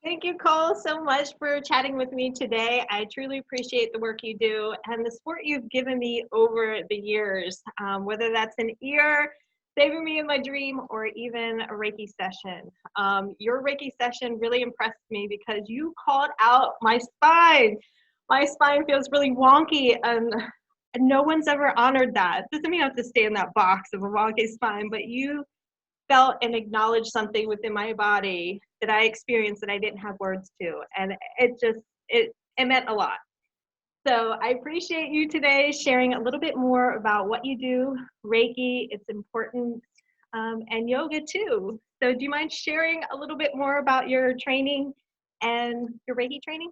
Thank you, Cole, so much for chatting with me today. I truly appreciate the work you do and the support you've given me over the years, whether that's an ear, saving me in my dream, or even a Reiki session. Your Reiki session really impressed me because you called out my spine. My spine feels really wonky, and no one's ever honored that. Doesn't mean I have to stay in that box of a wonky spine, but you felt and acknowledged something within my body that I experienced that I didn't have words to. And it meant a lot. So I appreciate you today sharing a little bit more about what you do, Reiki, it's important, and yoga too. So do you mind sharing a little bit more about your training and your Reiki training?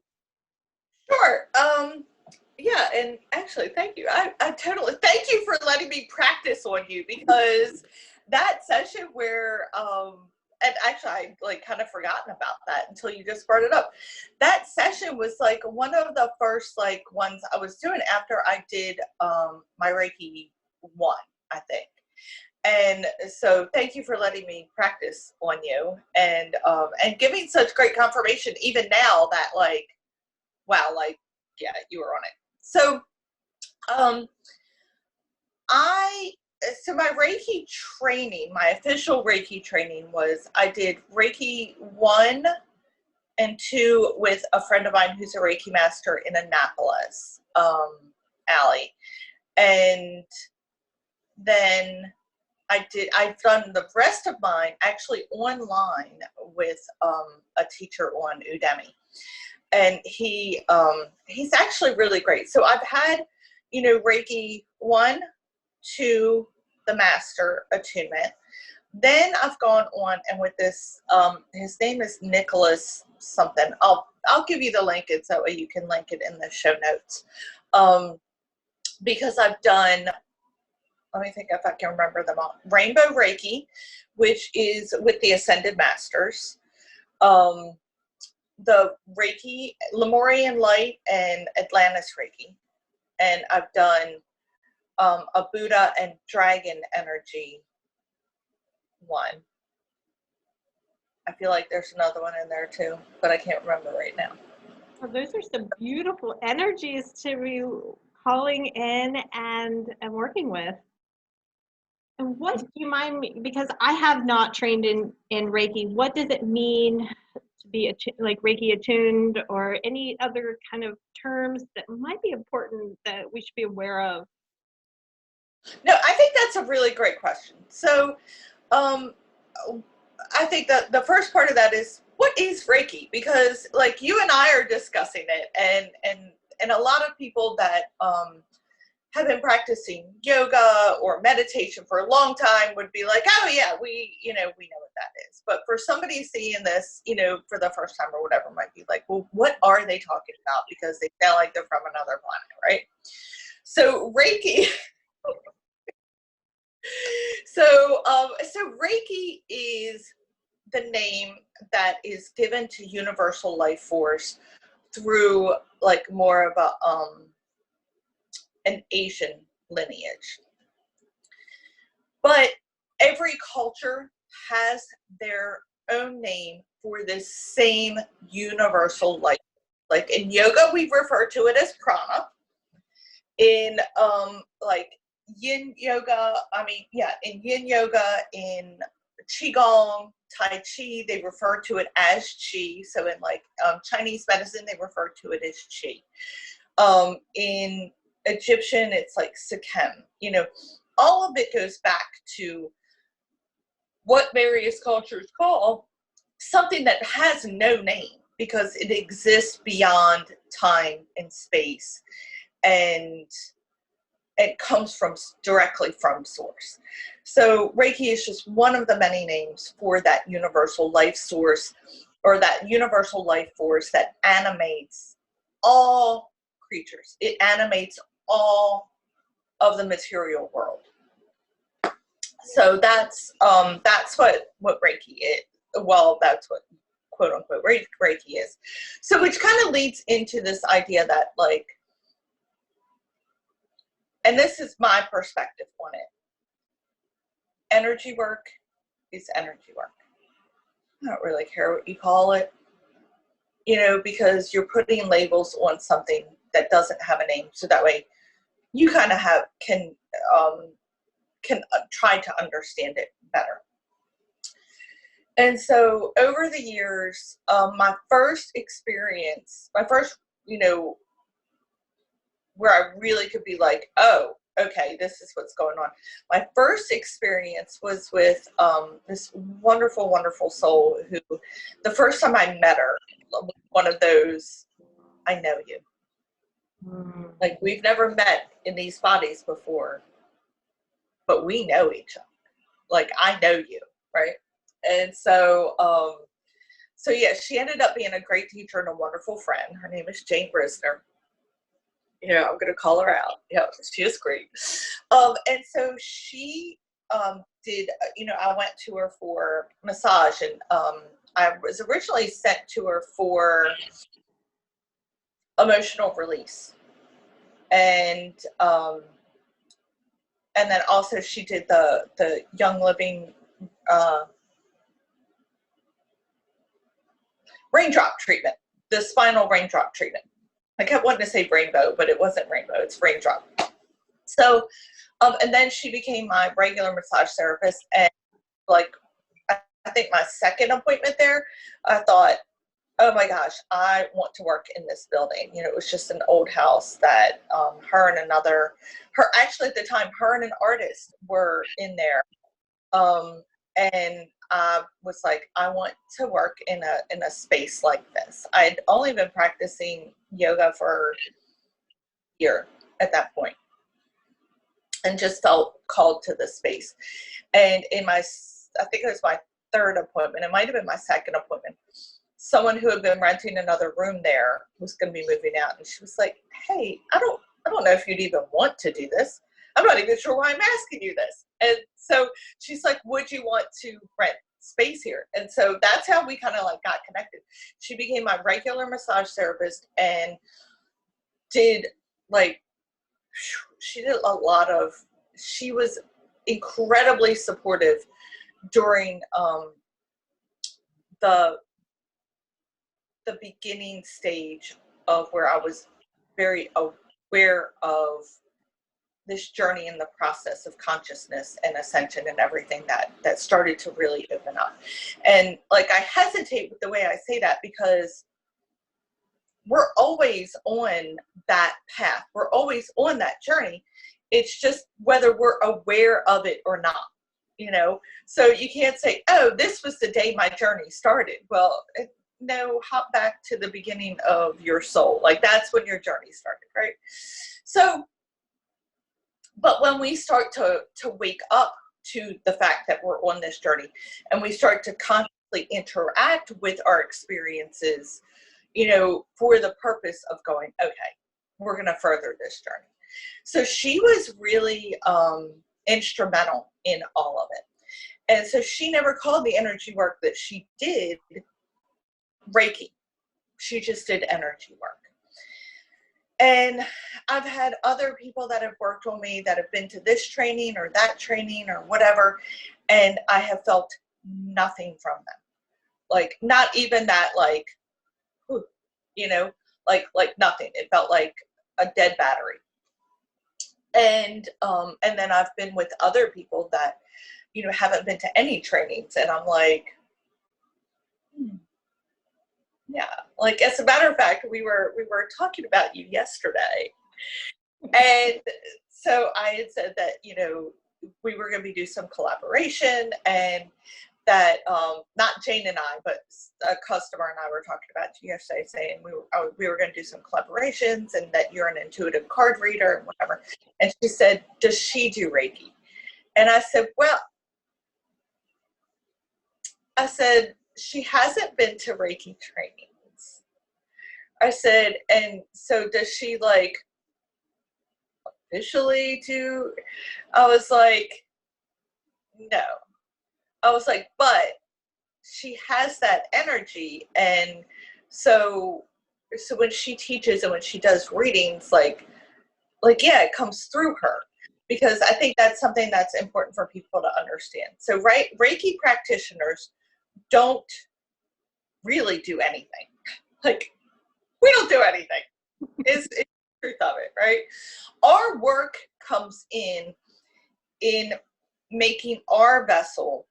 Sure. Yeah, and actually, thank you. I totally thank you for letting me practice on you, because that session where and actually I like kind of forgotten about that until you just brought it up. That session was like one of the first like ones I was doing after I did my Reiki 1, I think. And so thank you for letting me practice on you, and giving such great confirmation even now that like, wow, like, yeah, you were on it. So, so my Reiki training, my official Reiki training was, I did Reiki 1 and 2 with a friend of mine who's a Reiki master in Annapolis, Allie. And then I've done the rest of mine actually online with a teacher on Udemy. And he's actually really great. So I've had, Reiki 1, 2, the master attunement. Then I've gone on and with this, his name is Nicholas something. I'll give you the link, and so you can link it in the show notes. Because I've done, let me think if I can remember them all. Rainbow Reiki, which is with the Ascended Masters. The Reiki, Lemurian Light, and Atlantis Reiki. And I've done a Buddha and Dragon Energy 1. I feel like there's another one in there too, but I can't remember right now. Well, those are some beautiful energies to be calling in and working with. And what do you mind me, because I have not trained in Reiki, what does it mean to be like Reiki attuned, or any other kind of terms that might be important that we should be aware of? No, I think that's a really great question. So I think that the first part of that is, what is Reiki? Because like you and I are discussing it, and a lot of people that have been practicing yoga or meditation for a long time would be like, oh yeah, we know what that is. But for somebody seeing this, for the first time or whatever, might be like, well, what are they talking about? Because they sound like they're from another planet, right? So Reiki. So Reiki is the name that is given to universal life force through like more of a an Asian lineage. But every culture has their own name for this same universal life. Like in yoga, we refer to it as prana. In like yin yoga, in yin yoga, in qigong, tai chi, they refer to it as qi. So in like Chinese medicine, they refer to it as qi. In Egyptian, it's like Sikhem. All of it goes back to what various cultures call something that has no name, because it exists beyond time and space, and it comes directly from source. So Reiki is just one of the many names for that universal life source, or that universal life force that animates all creatures. It animates all of the material world. So that's what Reiki is. Well, that's what quote unquote Reiki is. So which kind of leads into this idea that like, and this is my perspective on it, energy work is energy work. I don't really care what you call it. you know, because you're putting labels on something that doesn't have a name. So that way you kind of can try to understand it better. And so over the years, my first experience, you know, where I really could be like, oh, okay, this is what's going on. My first experience was with this wonderful, wonderful soul who, the first time I met her, one of those, I know you. Like, we've never met in these bodies before, but we know each other. Like, I know you, right? And so, so yeah, she ended up being a great teacher and a wonderful friend. Her name is Jane Brisner. You know, I'm going to call her out. Yeah, she is great. And so she did, you know, I went to her for massage, and I was originally sent to her for emotional release. And then also she did the Young Living raindrop treatment, the spinal raindrop treatment. I kept wanting to say rainbow, but it wasn't rainbow, it's raindrop. So, and then she became my regular massage therapist. And like, I think my second appointment there, I thought, oh my gosh, I want to work in this building. You know, it was just an old house that actually at the time, her and an artist were in there. And I was like, I want to work in a space like this. I'd only been practicing yoga for a year at that point, and just felt called to the space. And I think it was my third appointment, it might have been my second appointment, someone who had been renting another room there was going to be moving out, and she was like, hey, I don't know if you'd even want to do this. I'm not even sure why I'm asking you this. And so she's like, would you want to rent space here? And so that's how we kind of like got connected. She became my regular massage therapist, and did like, she did a lot of, she was incredibly supportive during the beginning stage of where I was very aware of this journey in the process of consciousness and ascension and everything that started to really open up. And like, I hesitate with the way I say that, because we're always on that path. We're always on that journey. It's just whether we're aware of it or not, you know? So you can't say, oh, this was the day my journey started. Well, no, hop back to the beginning of your soul. Like, that's when your journey started, right? So, but when we start to wake up to the fact that we're on this journey, and we start to consciously interact with our experiences, you know, for the purpose of going, okay, we're going to further this journey. So she was really instrumental in all of it. And so she never called the energy work that she did Reiki. She just did energy work. And I've had other people that have worked on me that have been to this training or that training or whatever, and I have felt nothing from them. Like, not even that, like, you know, like nothing. It felt like a dead battery. And then I've been with other people that, you know, haven't been to any trainings, and I'm like, yeah. Like, as a matter of fact, we were talking about you yesterday. And so I had said that, you know, we were going to do some collaboration, and that, not Jane and I, but a customer and I were talking about you yesterday, saying we were going to do some collaborations, and that you're an intuitive card reader and whatever. And she said, does she do Reiki? And I said, well, she hasn't been to Reiki trainings. I said, and so does she like officially do? I was like, no. I was like, but she has that energy. And so when she teaches and when she does readings, like, yeah, it comes through her. Because I think that's something that's important for people to understand. So Reiki practitioners don't really do anything. Like, we don't do anything. Is the truth of it, right? Our work comes in making our vessel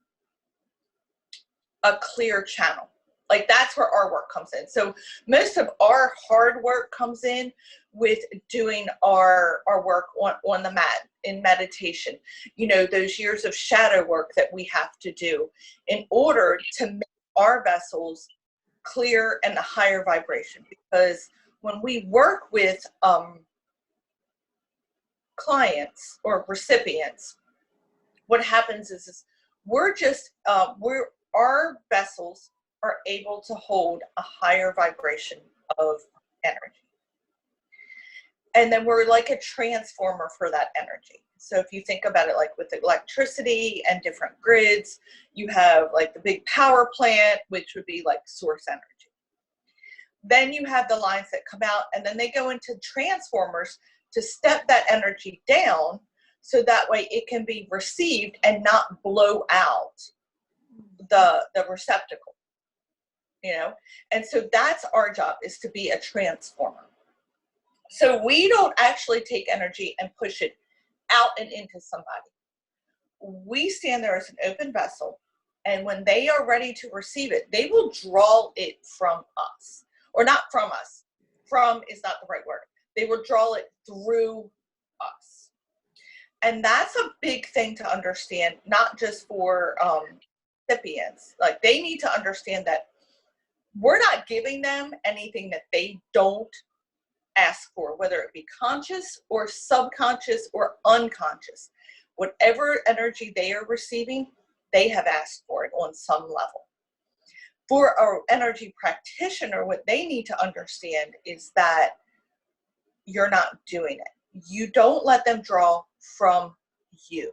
a clear channel. Like, that's where our work comes in. So most of our hard work comes in with doing our work on the mat in meditation. You know, those years of shadow work that we have to do in order to make our vessels clear and a higher vibration. Because when we work with clients or recipients, what happens is our vessels are able to hold a higher vibration of energy. And then we're like a transformer for that energy. So if you think about it, like with electricity and different grids, you have like the big power plant, which would be like source energy. Then you have the lines that come out, and then they go into transformers to step that energy down so that way it can be received and not blow out the receptacle, you know? And so that's our job, is to be a transformer. So we don't actually take energy and push it out and into somebody. We stand there as an open vessel, and when they are ready to receive it, they will draw it from us. Or not from us. From is not the right word. They will draw it through us. And that's a big thing to understand, not just for recipients. Like, they need to understand that we're not giving them anything that they don't ask for, whether it be conscious or subconscious or unconscious. Whatever energy they are receiving, they have asked for it on some level. For our energy practitioner, what they need to understand is that you're not doing it. You don't let them draw from you.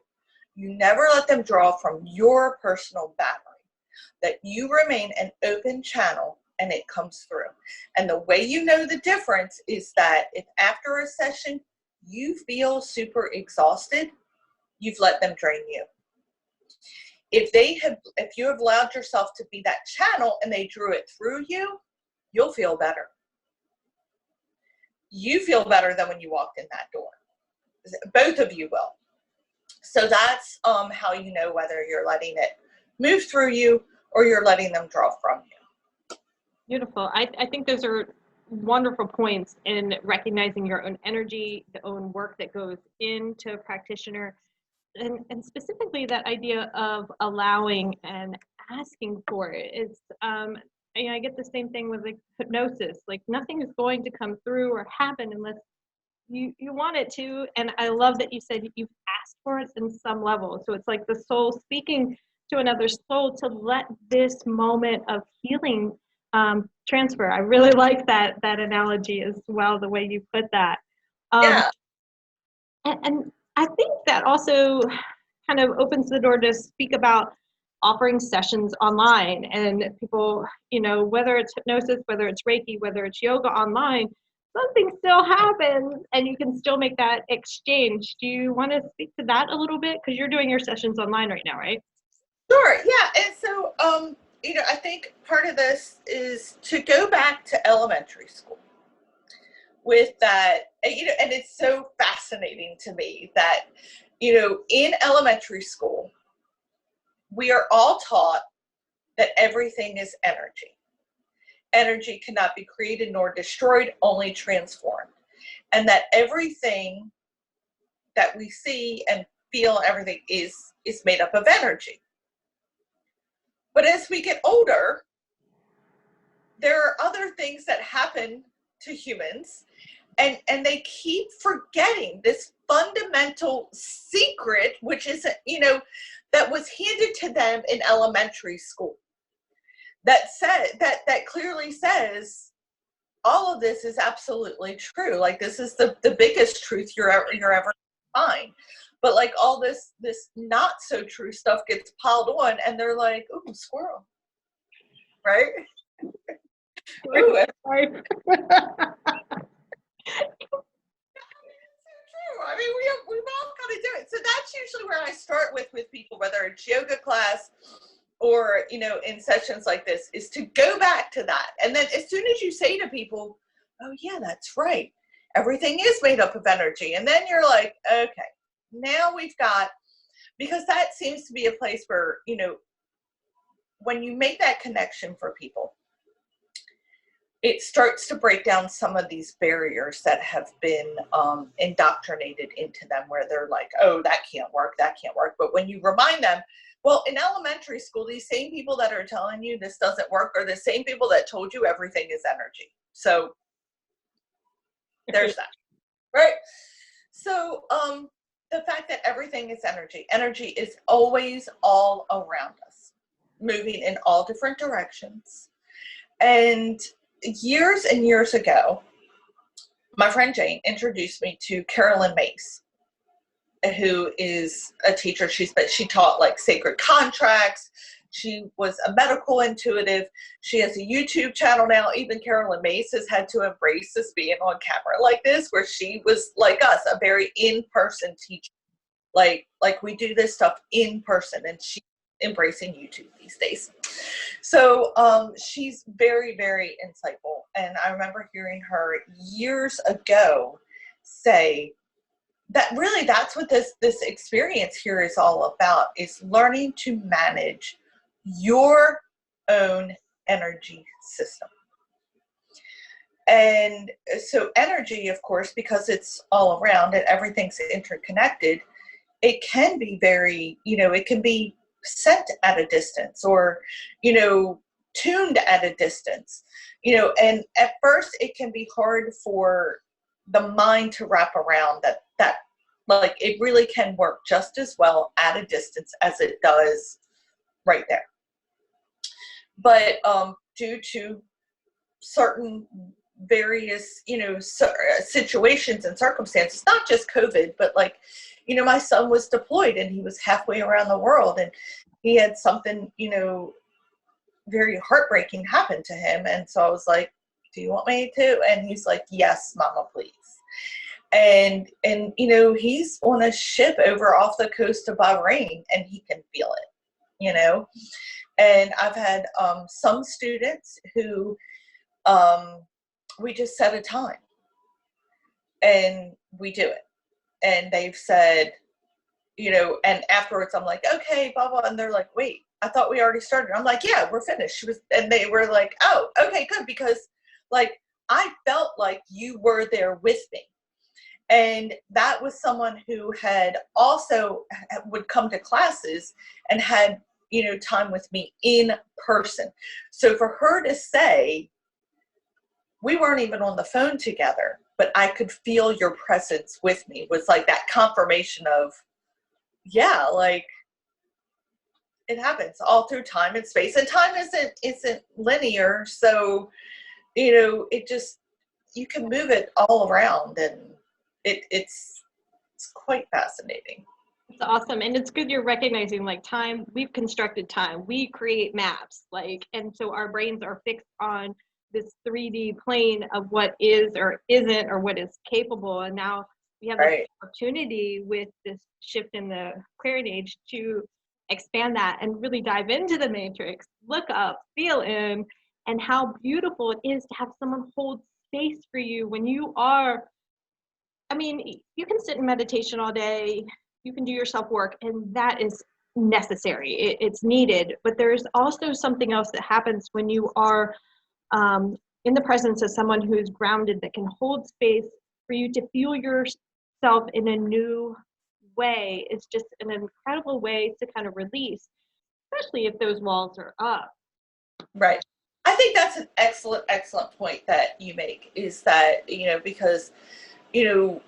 You never let them draw from your personal battery. That you remain an open channel and it comes through. And the way you know the difference is that if after a session you feel super exhausted, you've let them drain you. If you have allowed yourself to be that channel and they drew it through you, you'll feel better. You feel better than when you walked in that door. Both of you will. So that's how you know whether you're letting it move through you or you're letting them draw from you. Beautiful. I think those are wonderful points in recognizing your own energy, the own work that goes into a practitioner. And specifically that idea of allowing and asking for it is, I get the same thing with like hypnosis. Like, nothing is going to come through or happen unless you want it to. And I love that you said you've asked for it in some level. So it's like the soul speaking to another soul to let this moment of healing transfer. I really like that analogy as well, the way you put that. Yeah. And I think that also kind of opens the door to speak about offering sessions online, and people, whether it's hypnosis, whether it's Reiki, whether it's yoga online, something still happens and you can still make that exchange. Do you want to speak to that a little bit? Because you're doing your sessions online right now, right? Sure. Yeah. And so, I think part of this is to go back to elementary school with that, and it's so fascinating to me that, in elementary school, we are all taught that everything is energy. Energy cannot be created nor destroyed, only transformed. And that everything that we see and feel, everything is made up of energy. But as we get older, there are other things that happen to humans, and they keep forgetting this fundamental secret, which is, that was handed to them in elementary school. That clearly says all of this is absolutely true. Like, this is the biggest truth you're ever gonna find. But like, all this not so true stuff gets piled on, and they're like, ooh, squirrel, right? Ooh, Right. I mean, we've all got to do it. So that's usually where I start with people, whether it's yoga class or, you know, in sessions like this, is to go back to that. And then as soon as you say to people, oh yeah, that's right, everything is made up of energy. And then you're like, okay, now we've got, because that seems to be a place where, you know, when you make that connection for people, it starts to break down some of these barriers that have been indoctrinated into them, where they're like, oh, that can't work, that can't work. But when you remind them, well, in elementary school, these same people that are telling you this doesn't work are the same people that told you everything is energy. So there's that, right? So the fact that everything is energy, energy is always all around us, moving in all different directions. And years and years ago, my friend Jane introduced me to Carolyn Mace, who is a teacher. She taught like sacred contracts. She was a medical intuitive. She has a YouTube channel now. Even Carolyn Mace has had to embrace this being on camera like this, where she was like us, a very in-person teacher. Like we do this stuff in person, and she's embracing YouTube these days. So she's very, very insightful. And I remember hearing her years ago say that really that's what this experience here is all about, is learning to manage your own energy system. And so energy, of course, because it's all around and everything's interconnected, it can be very, you know, it can be sent at a distance, or, you know, tuned at a distance, you know, and at first it can be hard for the mind to wrap around that like it really can work just as well at a distance as it does right there. But due to certain various, you know, situations and circumstances, not just COVID, but like, you know, my son was deployed and he was halfway around the world, and he had something, you know, very heartbreaking happen to him. And so I was like, do you want me to? And he's like, yes, mama, please. And you know, he's on a ship over off the coast of Bahrain, and he can feel it, you know. And I've had some students who we just set a time and we do it. And they've said, you know, and afterwards I'm like, okay, blah, blah. And they're like, wait, I thought we already started. I'm like, yeah, we're finished. And they were like, oh, okay, good. Because like, I felt like you were there with me. And that was someone who had also would come to classes and had, you know, time with me in person. So for her to say, we weren't even on the phone together, but I could feel your presence with me, was like that confirmation of, yeah, like it happens all through time and space, and time isn't linear. So, you know, it just, you can move it all around, and it's quite fascinating. It's awesome. And it's good you're recognizing like time, we've constructed time, we create maps, like, and so our brains are fixed on this 3D plane of what is or isn't or what is capable. And now we have Right. this opportunity with this shift in the clearing age to expand that and really dive into the matrix, look up, feel in, and how beautiful it is to have someone hold space for you when you are, I mean, you can sit in meditation all day, you can do your self-work, and that is necessary. It's needed. But there's also something else that happens when you are in the presence of someone who's grounded, that can hold space for you to feel yourself in a new way. It's just an incredible way to kind of release, especially if those walls are up. Right. I think that's an excellent point that you make, is that, you know, because, you know,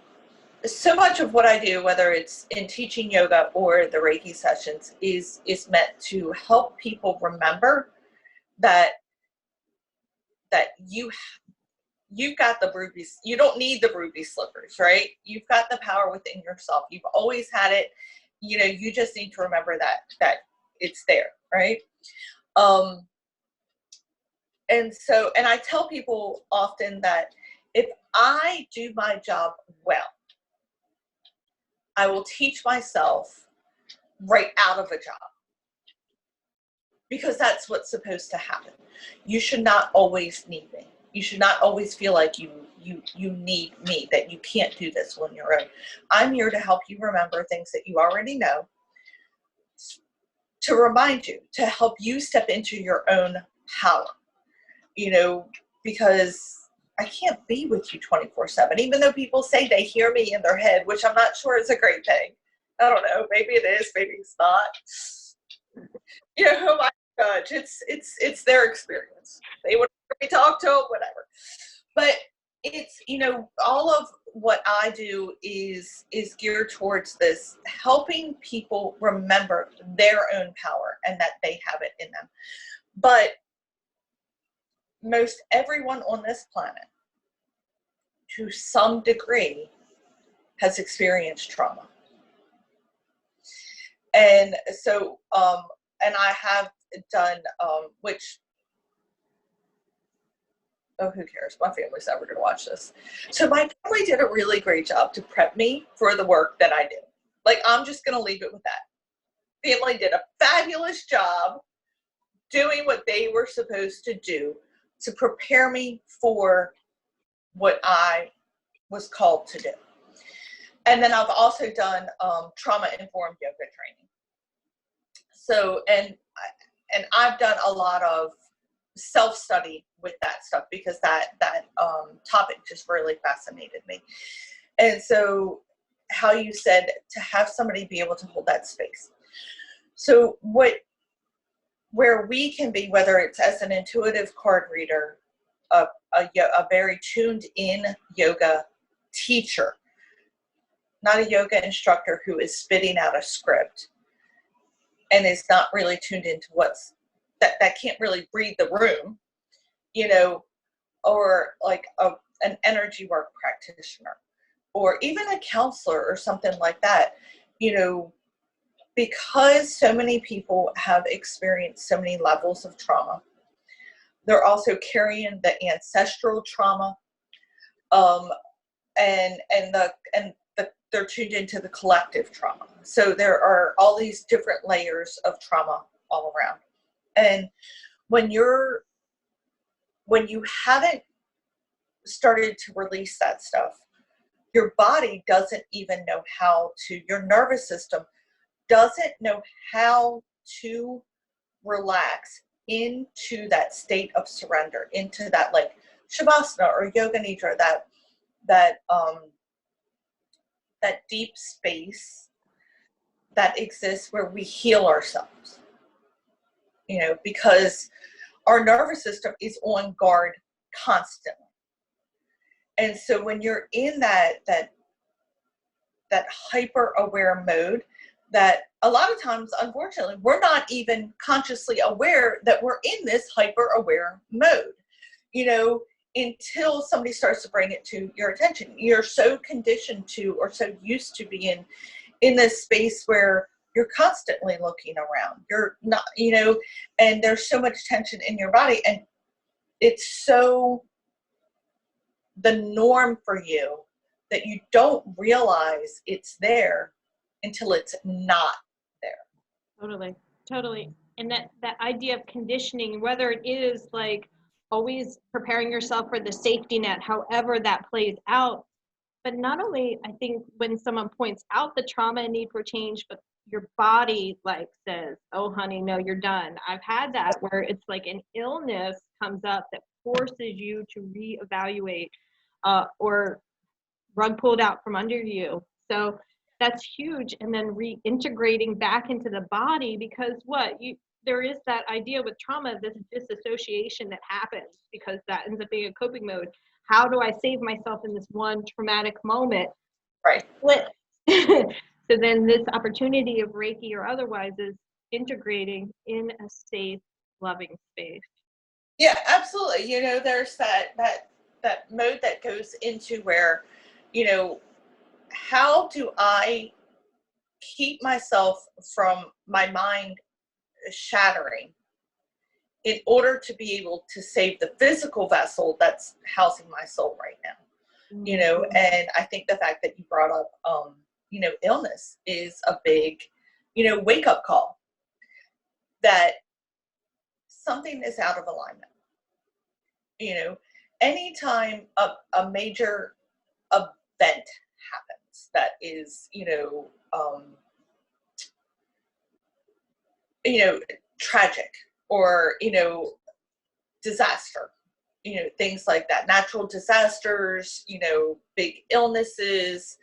so much of what I do, whether it's in teaching yoga or the Reiki sessions, is meant to help people remember that you've got the rubies. You don't need the ruby slippers, right? You've got the power within yourself. You've always had it. You know, you just need to remember that it's there, right? And so, and I tell people often that if I do my job well, I will teach myself right out of a job. because that's what's supposed to happen. You should not always need me. You should not always feel like you need me, that you can't do this on your own. I'm here to help you remember things that you already know, to remind you, to help you step into your own power, because I can't be with you 24/7, even though people say they hear me in their head, which I'm not sure is a great thing. I don't know. Maybe it is, maybe it's not. Who am I to judge? It's their experience. They would me talk to them, whatever. But it's, all of what I do is geared towards this, helping people remember their own power and that they have it in them. But most everyone on this planet, to some degree, has experienced trauma. And so, and I have done, which, oh, who cares? My family's never going to watch this. So my family did a really great job to prep me for the work that I did. Like, I'm just going to leave it with that. Family did a fabulous job doing what they were supposed to do to prepare me for what I was called to do. And then I've also done trauma-informed yoga training. So, and I've done a lot of self-study with that stuff, because that topic just really fascinated me. And so, how you said to have somebody be able to hold that space. So where we can be, whether it's as an intuitive card reader, a very tuned in yoga teacher, not a yoga instructor who is spitting out a script and is not really tuned into what's that can't really read the room, or like an energy work practitioner, or even a counselor or something like that, because so many people have experienced so many levels of trauma. They're also carrying the ancestral trauma, and they're tuned into the collective trauma. So there are all these different layers of trauma all around. And when you haven't started to release that stuff, your body doesn't even know how to, your nervous system doesn't know how to relax into that state of surrender, into that like Shavasana or Yoga Nidra, that deep space that exists where we heal ourselves, because our nervous system is on guard constantly. And so when you're in that hyper aware mode, that a lot of times, unfortunately, we're not even consciously aware that we're in this hyper aware mode, until somebody starts to bring it to your attention. You're so conditioned to, or so used to being in this space where you're constantly looking around. You're not, and there's so much tension in your body, and it's so the norm for you that you don't realize it's there until it's not there. Totally. And that idea of conditioning, whether it is like always preparing yourself for the safety net, however that plays out. But not only, I think, when someone points out the trauma and need for change, but your body like says, oh honey, no, you're done. I've had that where it's like an illness comes up that forces you to reevaluate, or rug pulled out from under you. So that's huge. And then reintegrating back into the body, because there is that idea with trauma, this disassociation that happens because that ends up being a coping mode. How do I save myself in this one traumatic moment? Right. So then this opportunity of Reiki or otherwise is integrating in a safe, loving space. Yeah, absolutely. There's that mode that goes into where, how do I keep myself from my mind shattering in order to be able to save the physical vessel that's housing my soul right now? Mm-hmm. And I think the fact that you brought up, illness is a big, wake up call, that something is out of alignment. You know, anytime a major event happens that is, tragic, or, disaster, things like that, natural disasters, big illnesses,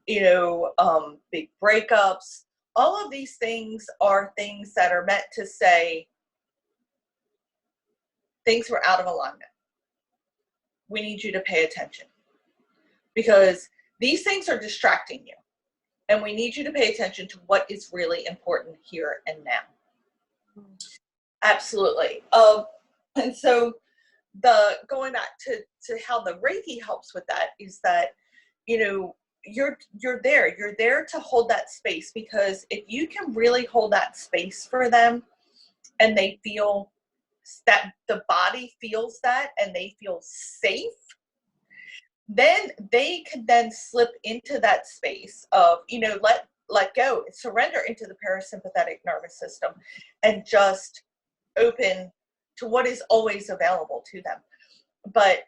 big breakups, all of these things are things that are meant to say things were out of alignment. We need you to pay attention, because these things are distracting you, and we need you to pay attention to what is really important here and now. Absolutely. And so going back to how the Reiki helps with that is that, you're there to hold that space, because if you can really hold that space for them, and they feel that the body feels that, and they feel safe, then they can then slip into that space of, let go, surrender into the parasympathetic nervous system, and just open to what is always available to them. But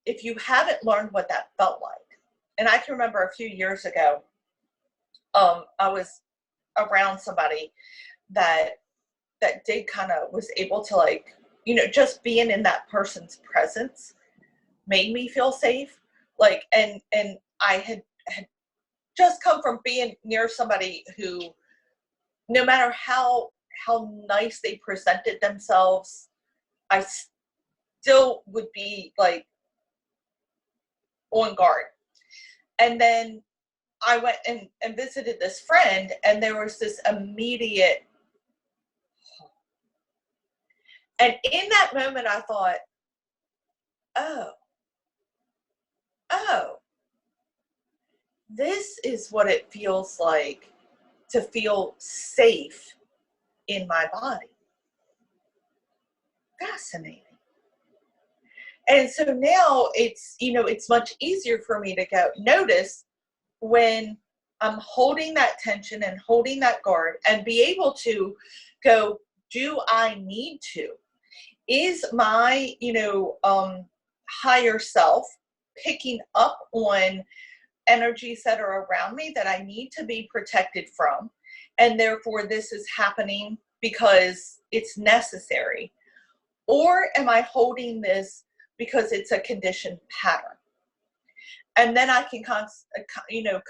if you haven't learned what that felt like, and I can remember a few years ago, I was around somebody that did kind of was able to, like, just being in that person's presence made me feel safe. Like, and I had just come from being near somebody who, no matter how nice they presented themselves, I still would be like on guard. And then I went and visited this friend, and there was this immediate, and in that moment I thought, oh, this is what it feels like to feel safe in my body. Fascinating. And so now it's much easier for me to go notice when I'm holding that tension and holding that guard, and be able to go, do I need to? Is my, higher self picking up on energies that are around me that I need to be protected from, and therefore this is happening because it's necessary? Or am I holding this because it's a conditioned pattern? And then I can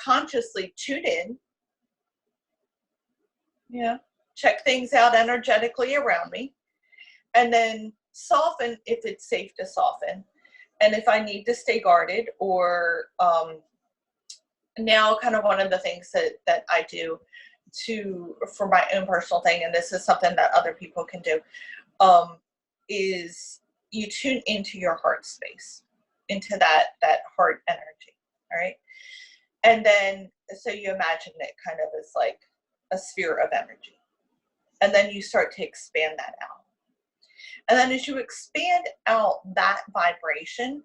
consciously tune in, check things out energetically around me, and then soften if it's safe to soften, and if I need to stay guarded. Or now kind of one of the things that I do for my own personal thing, and this is something that other people can do, is you tune into your heart space, into that heart energy. All right. And then, so you imagine it kind of as like a sphere of energy, and then you start to expand that out. And then as you expand out that vibration,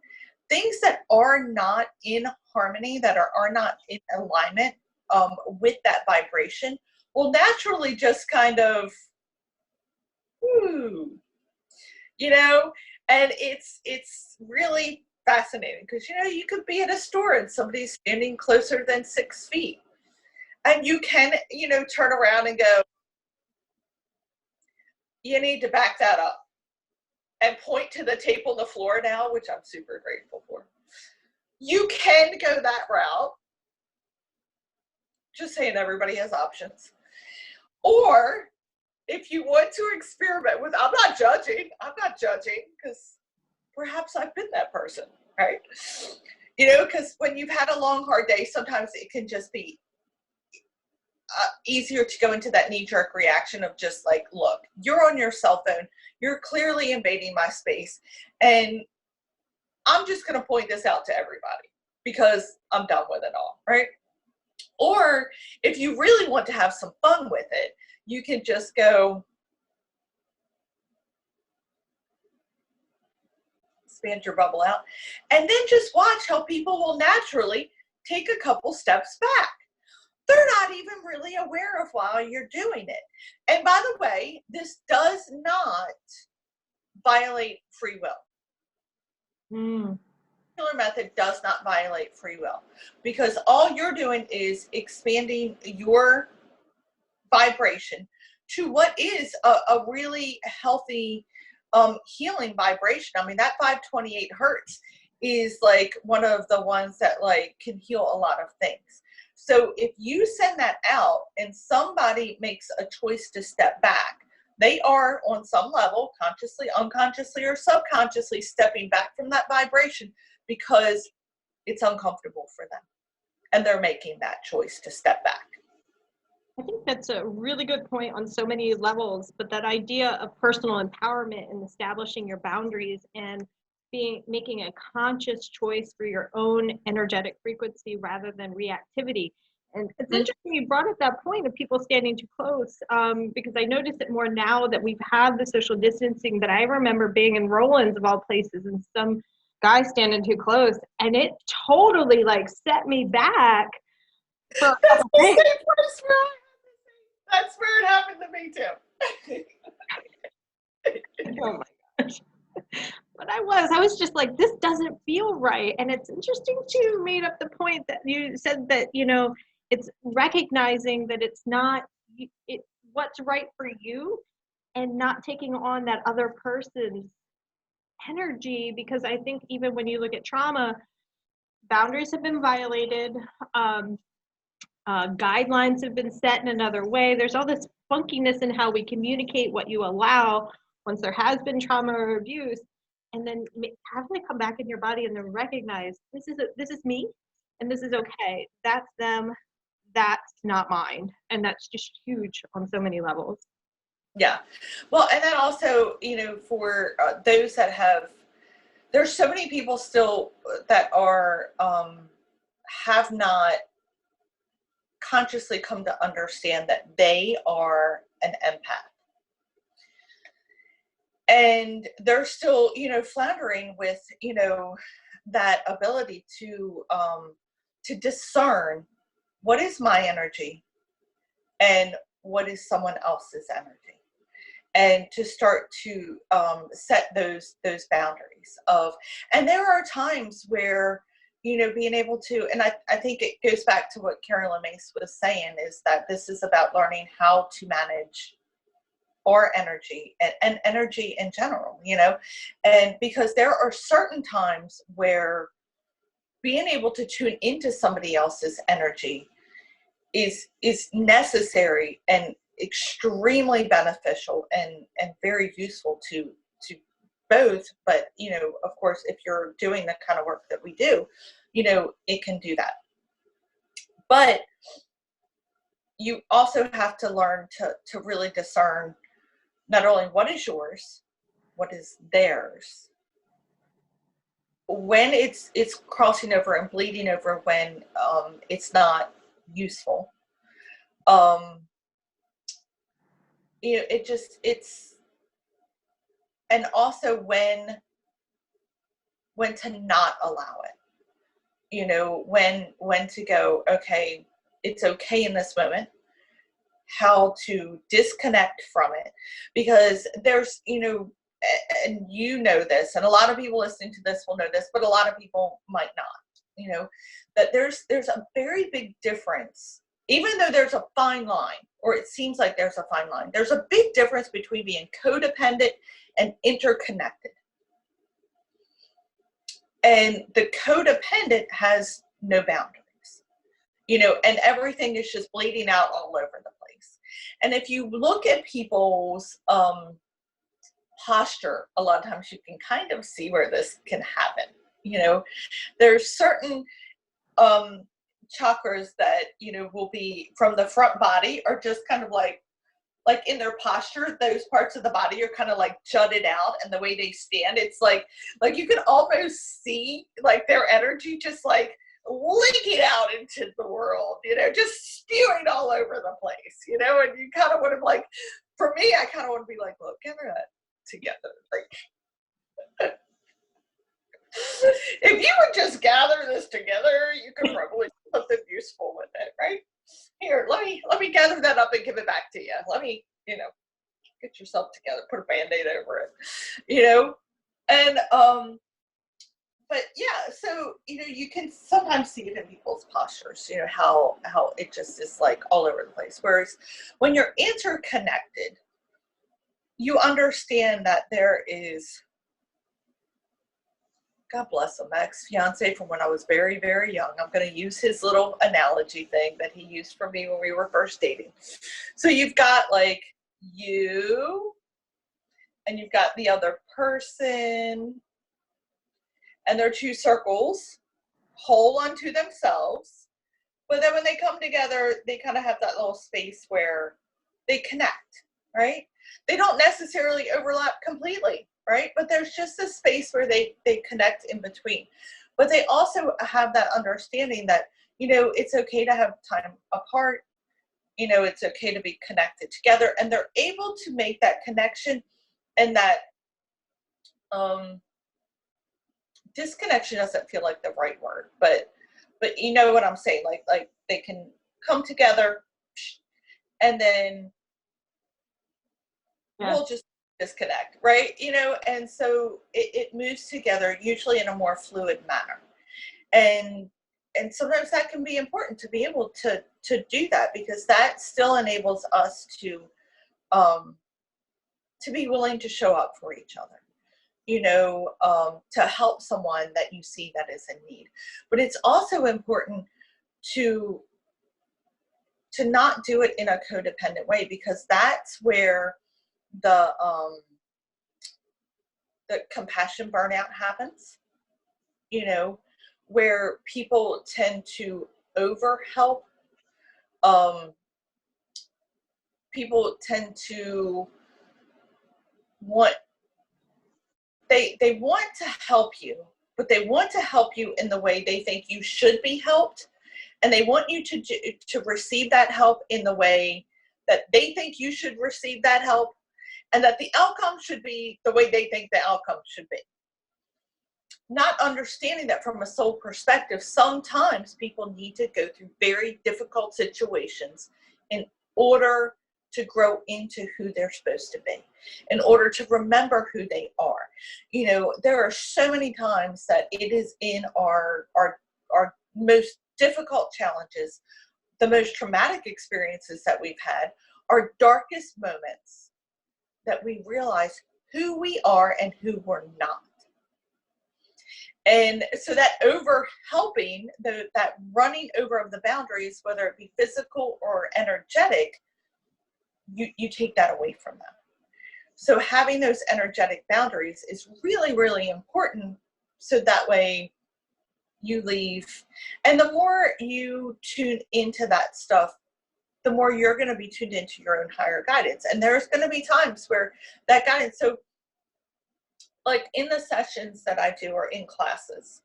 things that are not in harmony, that are not in alignment with that vibration, will naturally just kind of, and it's really fascinating, because, you could be at a store and somebody's standing closer than 6 feet, and you can, turn around and go, you need to back that up, and point to the tape on the floor now, which I'm super grateful for. You can go that route. Just saying, everybody has options. Or if you want to experiment with, I'm not judging, because perhaps I've been that person, right? Because when you've had a long, hard day, sometimes it can just be easier to go into that knee-jerk reaction of just like, look, you're on your cell phone, you're clearly invading my space, and I'm just going to point this out to everybody because I'm done with it all, right? Or if you really want to have some fun with it, you can just go, expand your bubble out, and then just watch how people will naturally take a couple steps back. They're not even really aware of why you're doing it. And by the way, this does not violate free will. Mm. Method does not violate free will, because all you're doing is expanding your vibration to what is a really healthy healing vibration. I mean, that 528 hertz is like one of the ones that like can heal a lot of things. So if you send that out and somebody makes a choice to step back, they are on some level, consciously, unconsciously, or subconsciously stepping back from that vibration because it's uncomfortable for them. And they're making that choice to step back. I think that's a really good point on so many levels, but that idea of personal empowerment and establishing your boundaries and making a conscious choice for your own energetic frequency rather than reactivity. And it's interesting you brought up that point of people standing too close, because I notice it more now that we've had the social distancing, that I remember being in Roland's of all places and some guy standing too close, and it totally like set me back for a couple days. That's where it happened to me too. Oh my gosh. But I was just like, this doesn't feel right. And it's interesting too, you made up the point that you said that, you know, it's recognizing that it's not what's right for you and not taking on that other person's energy. Because I think even when you look at trauma, boundaries have been violated, guidelines have been set in another way. There's all this funkiness in how we communicate, what you allow once there has been trauma or abuse, and then have to come back in your body and then recognize this is me, and this is okay. That's them. That's not mine, and that's just huge on so many levels. Yeah, well, and then also, you know, for those that there's so many people still that are have not consciously come to understand that they are an empath. And they're still, you know, floundering with, you know, that ability to discern what is my energy and what is someone else's energy, and to start to set those boundaries of, and there are times where, you know, being able to, and I think it goes back to what Carolyn Mace was saying, is that this is about learning how to manage our energy and energy in general, you know, and because there are certain times where being able to tune into somebody else's energy is necessary and extremely beneficial and very useful to both. But, you know, of course, if you're doing the kind of work that we do, you know, it can do that. But you also have to learn to really discern not only what is yours, what is theirs, when it's crossing over and bleeding over, when it's not useful. You know, it's, and also when to not allow it, you know, when to go, okay, it's okay in this moment, how to disconnect from it, because there's, you know, and you know this, and a lot of people listening to this will know this, but a lot of people might not, you know, that there's a very big difference. Even though there's a fine line, or it seems like there's a fine line, there's a big difference between being codependent and interconnected. And the codependent has no boundaries, you know, and everything is just bleeding out all over the place. And if you look at people's posture, a lot of times you can kind of see where this can happen. You know, there's certain chakras that, you know, will be from the front body, are just kind of like in their posture, those parts of the body are kind of like jutted out, and the way they stand, it's like you can almost see like their energy just like leaking out into the world, you know, just spewing all over the place, you know. And you kind of want to, like, for me, I kind of want to be like, look, gather that together, like if you would just gather this together, you could probably do something useful with it, right? Here, let me gather that up and give it back to you. Let me, you know, get yourself together, put a Band-Aid over it. you know, and, but yeah, so, you know, you can sometimes see it in people's postures, you know, how it just is like all over the place. Whereas when you're interconnected, you understand that there is, God bless him, my ex-fiance from when I was very, very young. I'm going to use his little analogy thing that he used for me when we were first dating. So you've got like you, and you've got the other person, and they're two circles, whole unto themselves. But then when they come together, they kind of have that little space where they connect, right? They don't necessarily overlap completely, right? But there's just a space where they connect in between. But they also have that understanding that, you know, it's okay to have time apart. You know, it's okay to be connected together. And they're able to make that connection, and that disconnection doesn't feel like the right word, but you know what I'm saying? Like they can come together, and then we'll just disconnect, right? You know, and so it moves together usually in a more fluid manner. And sometimes that can be important to be able to do that, because that still enables us to be willing to show up for each other, you know, to help someone that you see that is in need. But it's also important to not do it in a codependent way, because that's where the compassion burnout happens, you know, where people tend to over help. People tend to want, they want to help you, but they want to help you in the way they think you should be helped. And they want you to receive that help in the way that they think you should receive that help, and that the outcome should be the way they think the outcome should be. Not understanding that from a soul perspective, sometimes people need to go through very difficult situations in order to grow into who they're supposed to be, in order to remember who they are. You know, there are so many times that it is in our most difficult challenges, the most traumatic experiences that we've had, our darkest moments, that we realize who we are and who we're not. And so that over helping, that running over of the boundaries, whether it be physical or energetic, you take that away from them. So having those energetic boundaries is really, really important. So that way you leave. And the more you tune into that stuff, the more you're going to be tuned into your own higher guidance. And there's going to be times where that guidance, so like in the sessions that I do or in classes,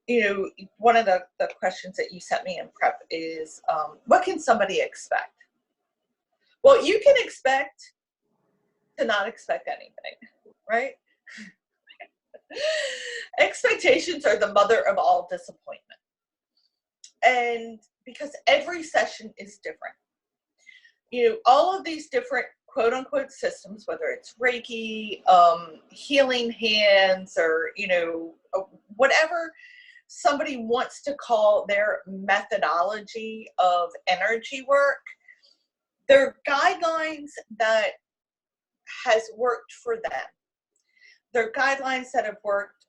you know, one of the questions that you sent me in prep is, what can somebody expect? Well, you can expect to not expect anything, right? Expectations are the mother of all disappointment. And because every session is different. You know, all of these different quote unquote systems, whether it's Reiki, healing hands, or, you know, whatever somebody wants to call their methodology of energy work, they're guidelines that has worked for them. They're guidelines that have worked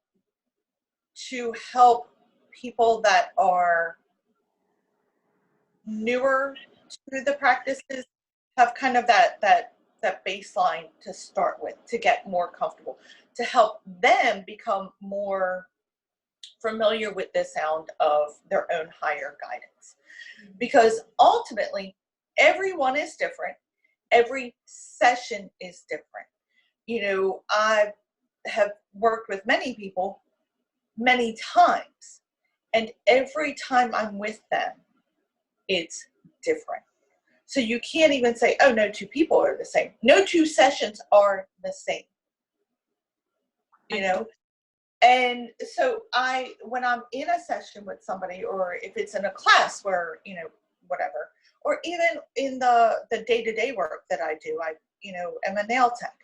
to help people that are newer to the practices have kind of that baseline to start with, to get more comfortable, to help them become more familiar with the sound of their own higher guidance. Because ultimately, everyone is different. Every session is different. You know, I have worked with many people many times, and every time I'm with them, it's different. So you can't even say, oh, no two people are the same. No two sessions are the same, you know? And so when I'm in a session with somebody, or if it's in a class where, you know, whatever, or even in the day-to-day work that I do, am a nail tech.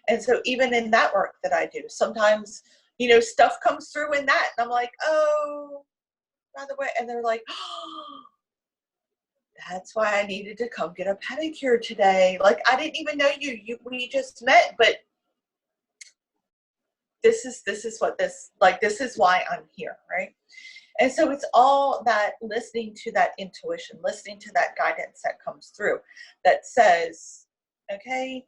And so even in that work that I do, sometimes, stuff comes through in that. And I'm like, oh, by the way, and they're like, oh, that's why I needed to come get a pedicure today. Like, I didn't even know we just met, but this is why I'm here, right? And so it's all that listening to that intuition, listening to that guidance that comes through that says, okay,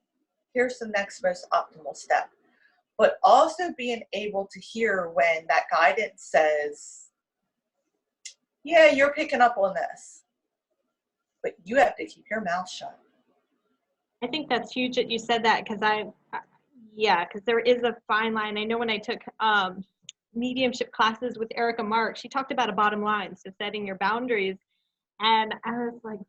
here's the next most optimal step. But also being able to hear when that guidance says, yeah, you're picking up on this, but you have to keep your mouth shut. I think that's huge that you said that, because because there is a fine line. I know when I took mediumship classes with Erica Mark, she talked about a bottom line, so setting your boundaries. And I was like,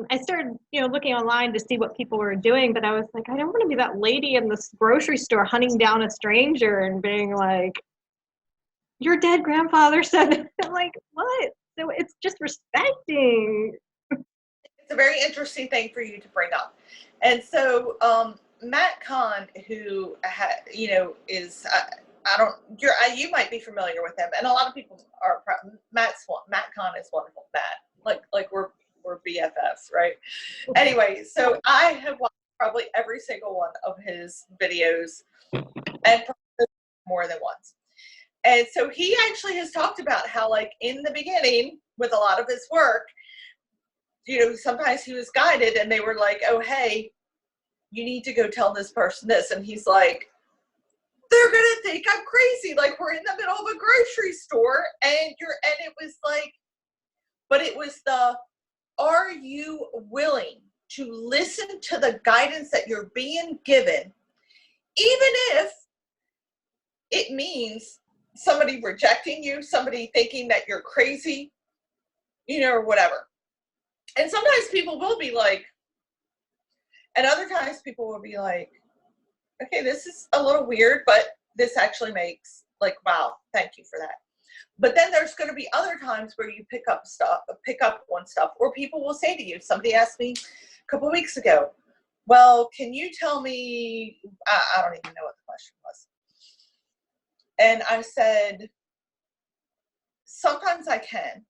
I started, looking online to see what people were doing, but I was like, I don't want to be that lady in the grocery store hunting down a stranger and being like, your dead grandfather said, I'm like, what? So it's just respecting. It's a very interesting thing for you to bring up. And so Matt Kahn, who is you might be familiar with him, and a lot of people are. Matt Kahn is wonderful. Matt, like we're BFFs, right? Anyway, so I have watched probably every single one of his videos, and more than once. And so he actually has talked about how, like, in the beginning with a lot of his work, sometimes he was guided and they were like, oh, hey, you need to go tell this person this. And he's like, they're going to think I'm crazy. Like, we're in the middle of a grocery store and it was like, but it was are you willing to listen to the guidance that you're being given, even if it means somebody rejecting you, somebody thinking that you're crazy, or whatever. And sometimes people will be like, and other times people will be like, okay, this is a little weird, but this actually makes, like, wow, thank you for that. But then there's going to be other times where you pick up on stuff, or people will say to you, somebody asked me a couple of weeks ago, well, can you tell me, I don't even know what the question was. And I said, sometimes I can.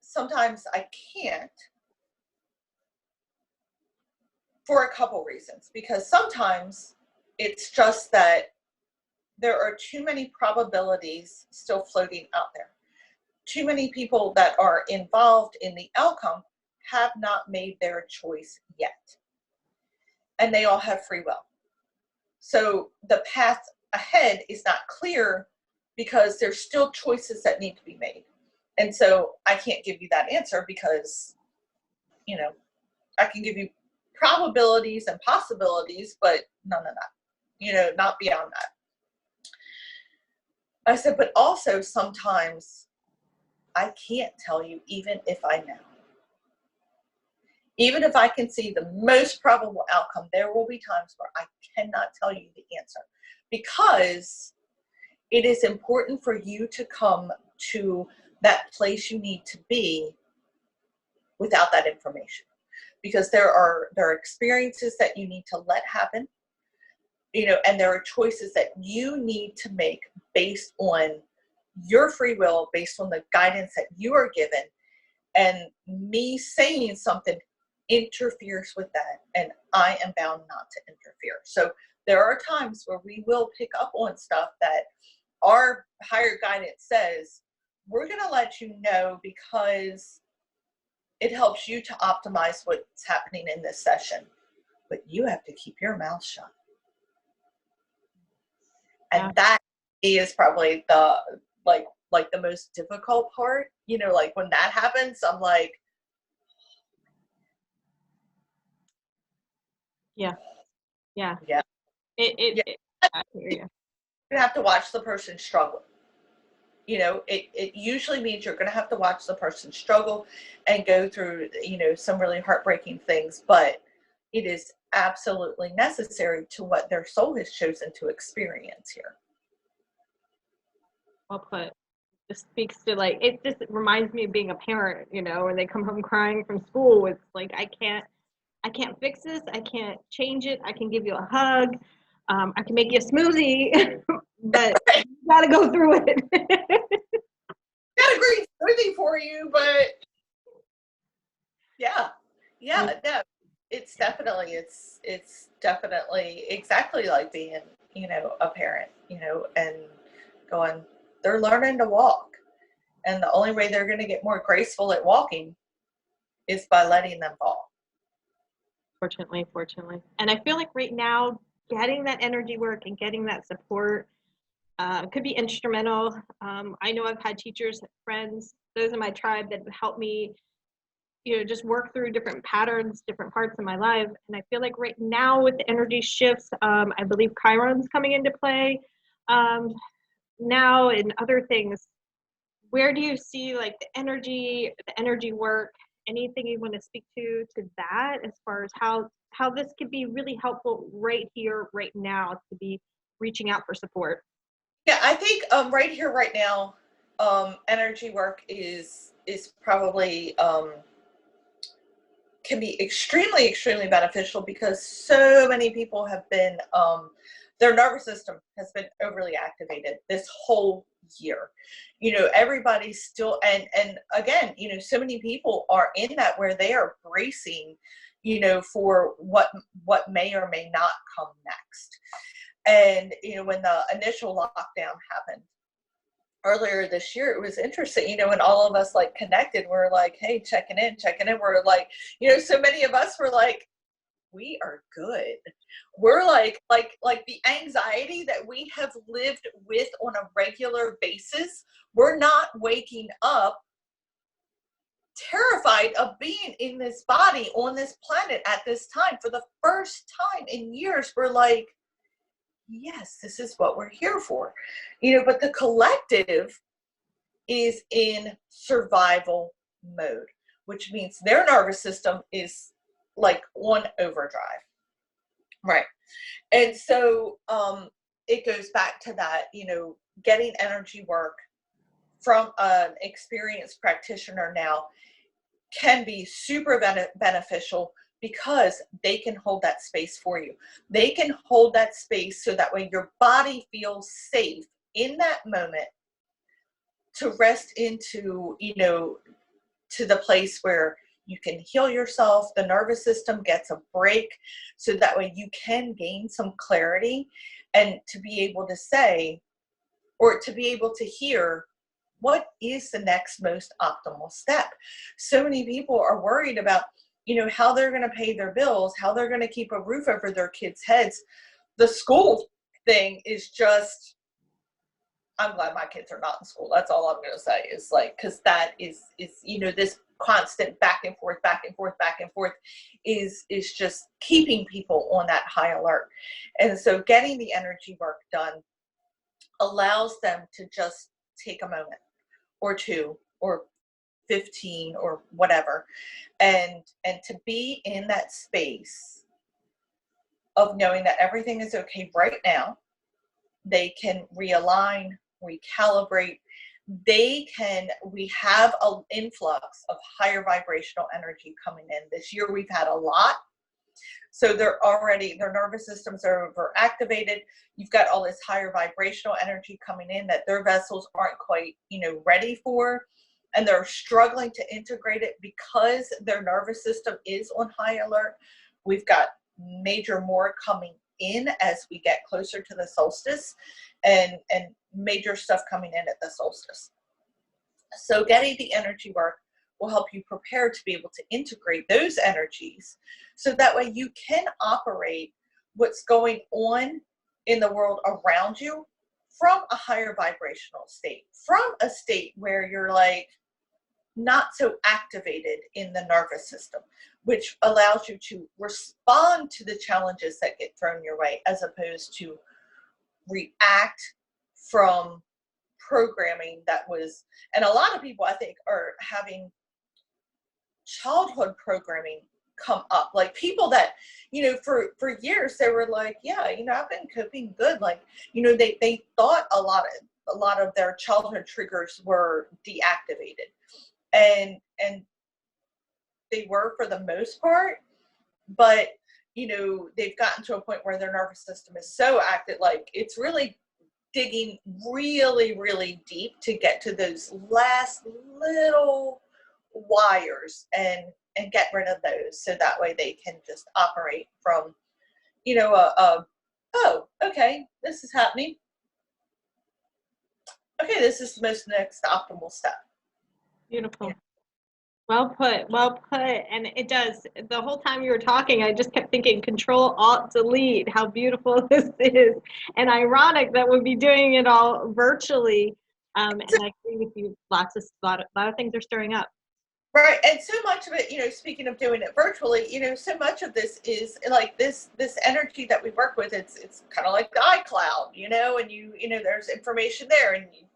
Sometimes I can't, for a couple reasons. Because sometimes it's just that there are too many probabilities still floating out there. Too many people that are involved in the outcome have not made their choice yet. And they all have free will. So the path ahead is not clear because there's still choices that need to be made. And so I can't give you that answer because, I can give you probabilities and possibilities, but none of that, not beyond that. I said, but also sometimes I can't tell you even if I know. Even if I can see the most probable outcome, there will be times where I cannot tell you the answer because it is important for you to come to that place you need to be without that information. Because there are experiences that you need to let happen, and there are choices that you need to make based on your free will, based on the guidance that you are given. And me saying something interferes with that, and I am bound not to interfere. So there are times where we will pick up on stuff that our higher guidance says, we're going to let you know because it helps you to optimize what's happening in this session. But you have to keep your mouth shut. And that is probably the the most difficult part. Like when that happens, I'm like, Yeah. Yeah. I hear you. You have to watch the person struggle. It usually means you're going to have to watch the person struggle and go through, some really heartbreaking things, but it is absolutely necessary to what their soul has chosen to experience here. Well put. It speaks to, like, it just reminds me of being a parent, when they come home crying from school. It's like, I can't I can't fix this. I can't change it. I can give you a hug. I can make you a smoothie, but Right. you got to go through it. Got a great smoothie for you, but yeah, no, it's definitely exactly like being, a parent, and going, they're learning to walk, and the only way they're going to get more graceful at walking is by letting them fall. Fortunately. And I feel like right now, getting that energy work and getting that support could be instrumental. I know I've had teachers, friends, those in my tribe that have helped me, just work through different patterns, different parts of my life. And I feel like right now with the energy shifts, I believe Chiron's coming into play now and other things. Where do you see like the energy work? Anything you want to speak to that as far as how this could be really helpful right here, right now to be reaching out for support? Yeah, I think right here, right now, energy work is probably can be extremely, extremely beneficial because so many people have been, their nervous system has been overly activated this whole year. Everybody's still, and again, so many people are in that where they are bracing, for what may or may not come next. And, when the initial lockdown happened earlier this year, it was interesting, when all of us like connected, we're like, hey, checking in. We're like, so many of us were like, we are good. We're like the anxiety that we have lived with on a regular basis. We're not waking up terrified of being in this body on this planet at this time. For the first time in years, we're like, yes, this is what we're here for. But the collective is in survival mode, which means their nervous system is like on overdrive. Right. And so it goes back to that, getting energy work from an experienced practitioner now can be super beneficial because they can hold that space for you. They can hold that space so that way your body feels safe in that moment to rest into, to the place where you can heal yourself, the nervous system gets a break, so that way you can gain some clarity and to be able to say, or to be able to hear, what is the next most optimal step? So many people are worried about, how they're going to pay their bills, how they're going to keep a roof over their kids' heads. The school thing is just, I'm glad my kids are not in school. That's all I'm going to say is like, because that is, this constant back and forth is just keeping people on that high alert. And so getting the energy work done allows them to just take a moment or two or 15 or whatever, and to be in that space of knowing that everything is okay right now. They can realign, recalibrate. We have an influx of higher vibrational energy coming in. This year we've had a lot. So their nervous systems are overactivated. You've got all this higher vibrational energy coming in that their vessels aren't quite, ready for. And they're struggling to integrate it because their nervous system is on high alert. We've got major more coming in as we get closer to the solstice, and major stuff coming in at the solstice. So getting the energy work will help you prepare to be able to integrate those energies so that way you can operate what's going on in the world around you from a higher vibrational state, from a state where you're like not so activated in the nervous system, which allows you to respond to the challenges that get thrown your way as opposed to react from programming that was, and a lot of people I think are having childhood programming come up, like people that, for years they were like, yeah, I've been coping good. Like, they thought a lot of their childhood triggers were deactivated, and they were for the most part, but you know, they've gotten to a point where their nervous system is so active, like it's really digging really, really deep to get to those last little wires and get rid of those, so that way they can just operate from, you know, oh, okay, this is happening. Okay, this is the most next optimal step. Beautiful. Yeah. Well put, well put. And it does, the whole time you were talking, I just kept thinking Control Alt Delete, how beautiful this is. And ironic that we'll be doing it all virtually. And I agree with you, a lot of things are stirring up. Right, and so much of it, you know, speaking of doing it virtually, you know, so much of this is like this energy that we work with. It's kind of like the iCloud, you know, and you know, there's information there, and you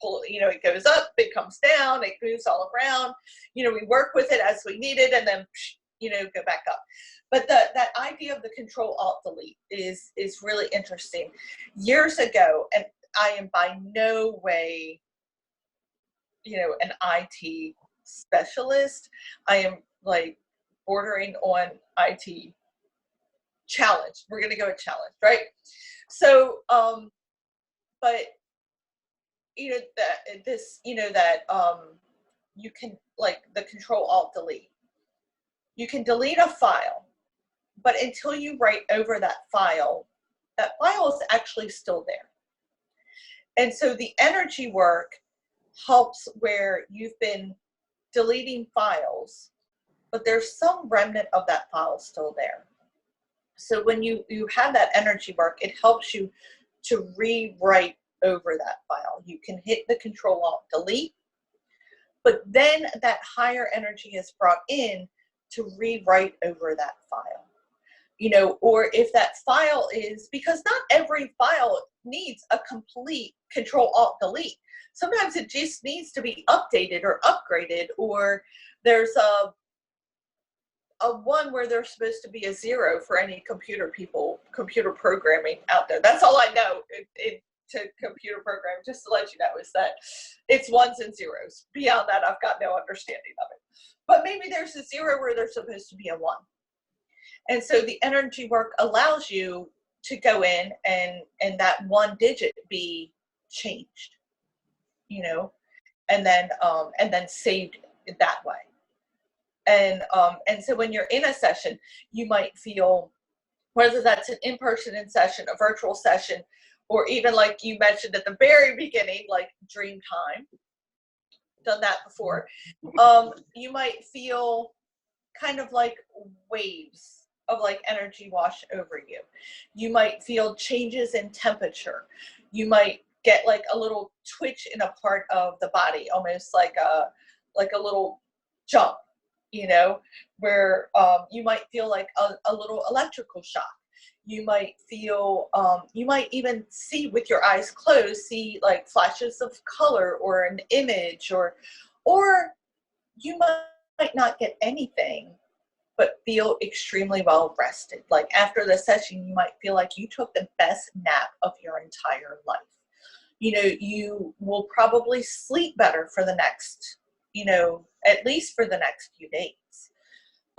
pull, you know, it goes up, it comes down, it moves all around. You know, we work with it as we need it, and then, you know, go back up. But that idea of the Control Alt Delete is really interesting. Years ago, and I am by no way, you know, an IT specialist. I am like bordering on IT challenge. We're going to go with challenge, right? So, but you know, that this, you know, that you can, like, the Control Alt Delete. You can delete a file, but until you write over that file is actually still there. And so the energy work helps where you've been deleting files, but there's some remnant of that file still there. So when you have that energy work, it helps you to rewrite over that file. You can hit the Control Alt Delete, but then that higher energy is brought in to rewrite over that file. You know, or if that file is, because not every file needs a complete Control Alt Delete. Sometimes it just needs to be updated or upgraded, or there's a one where there's supposed to be a 0 for any computer programming out there. That's all I know to computer programming, just to let you know, is that it's ones and zeros. Beyond that, I've got no understanding of it. But maybe there's a 0 where there's supposed to be a 1. And so the energy work allows you to go in and that 1 digit be changed, you know, and then saved that way. And so when you're in a session, you might feel, whether that's an in-person session, a virtual session, or even like you mentioned at the very beginning, like dream time, done that before, you might feel kind of like waves of like energy wash over you. You might feel changes in temperature. You might get like a little twitch in a part of the body, almost like a little jump, you know, where you might feel like a little electrical shock. You might feel, you might even see with your eyes closed, see like flashes of color or an image, or you might not get anything, but feel extremely well rested. Like after the session, you might feel like you took the best nap of your entire life. You know, you will probably sleep better for the next, you know, at least for the next few days.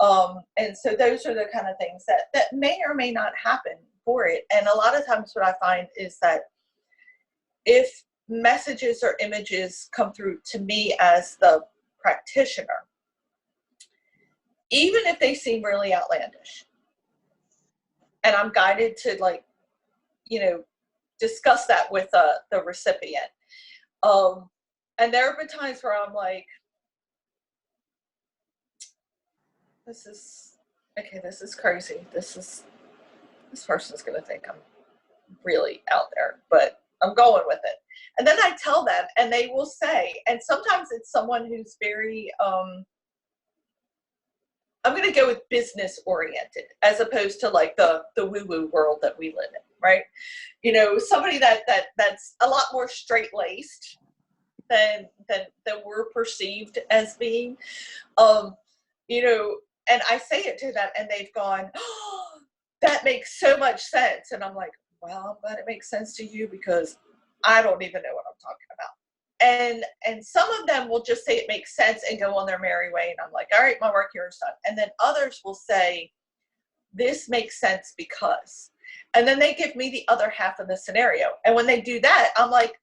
And so those are the kind of things that may or may not happen for it. And a lot of times what I find is that if messages or images come through to me as the practitioner, even if they seem really outlandish, and I'm guided to, like, you know, discuss that with the recipient. And there have been times where I'm like, this is crazy. This person's going to think I'm really out there, but I'm going with it. And then I tell them, and they will say, and sometimes it's someone who's very, I'm going to go with business oriented, as opposed to like the woo-woo world that we live in, right? You know, somebody that's a lot more straight-laced than we're perceived as being, you know, and I say it to them and they've gone, oh, that makes so much sense. And I'm like, well, I'm glad it makes sense to you, because I don't even know what I'm talking about. And some of them will just say it makes sense and go on their merry way. And I'm like, all right, my work here is done. And then others will say, this makes sense because, and then they give me the other half of the scenario. And when they do that, I'm like,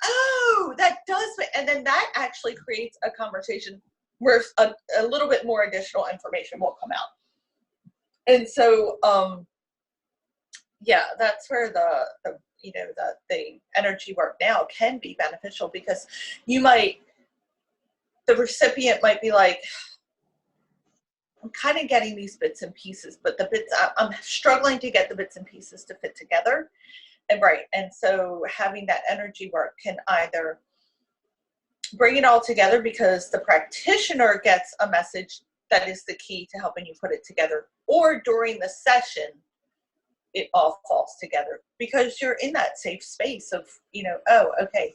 oh, that does, and then that actually creates a conversation where a little bit more additional information will come out. And so, yeah, that's where the energy work now can be beneficial, because the recipient might be like, I'm kind of getting these bits and pieces, but I'm struggling to get the bits and pieces to fit together. And so having that energy work can either bring it all together because the practitioner gets a message that is the key to helping you put it together, or during the session, it all falls together because you're in that safe space of, oh, okay,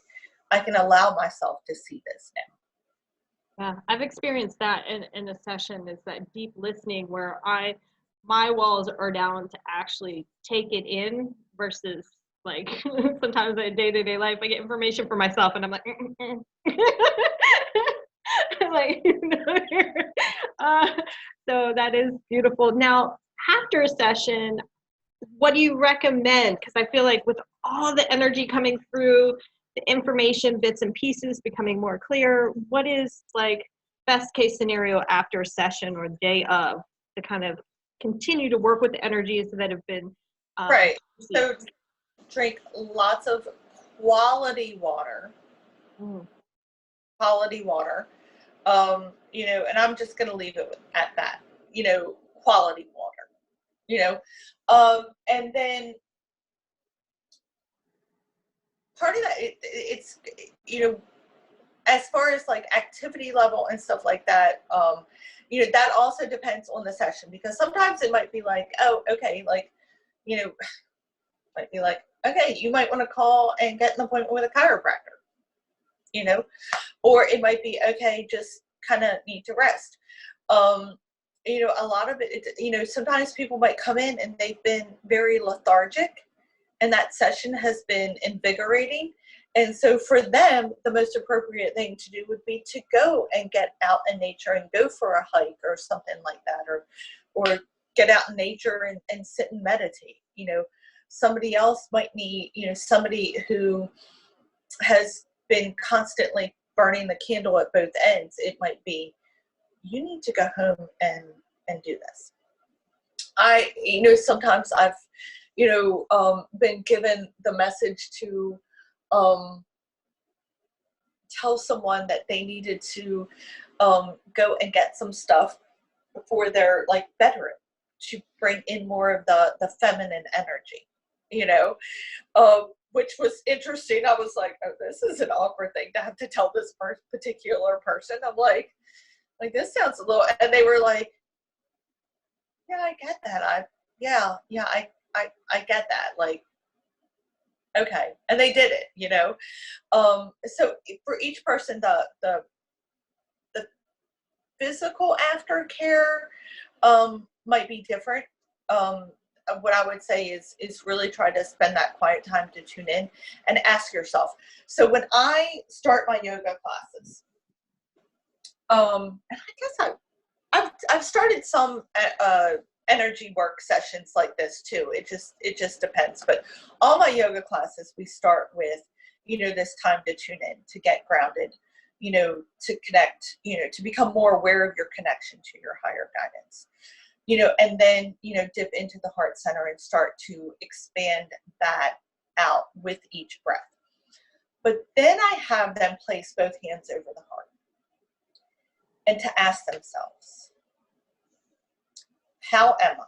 I can allow myself to see this now. Yeah, I've experienced that in a session, is that deep listening where my walls are down to actually take it in, versus like sometimes in day-to-day life I get information for myself and I'm like I'm like so that is beautiful. Now, after a session, what do you recommend? Because I feel like with all the energy coming through, the information, bits and pieces becoming more clear, what is like best case scenario after a session or day of to kind of continue to work with the energies that have been right. So drink lots of quality water. Quality water. And I'm just going to leave it at that, quality water, and then part of that, it's, as far as like activity level and stuff like that, that also depends on the session, because sometimes it might be like, oh, okay, like, might be like, okay, you might want to call and get an appointment with a chiropractor, or it might be, okay, just kind of need to rest. A lot of it, sometimes people might come in and they've been very lethargic and that session has been invigorating. And so for them, the most appropriate thing to do would be to go and get out in nature and go for a hike or something like that, or get out in nature and sit and meditate. Somebody else might need, somebody who has been constantly burning the candle at both ends. It might be, you need to go home and do this. Sometimes I've, been given the message to tell someone that they needed to go and get some stuff for their like bedroom to bring in more of the feminine energy, which was interesting. I was like, oh, this is an awkward thing to have to tell this particular person. I'm like this sounds a little, and they were like, yeah, I get that. I get that. Like, okay. And they did it, so for each person, the physical aftercare might be different. What I would say is really try to spend that quiet time to tune in and ask yourself. So when I start my yoga classes, and I guess I've started some energy work sessions like this too. It just depends. But all my yoga classes, we start with, this time to tune in, to get grounded, to connect, to become more aware of your connection to your higher guidance, and then, dip into the heart center and start to expand that out with each breath. But then I have them place both hands over the heart and to ask themselves, how am I?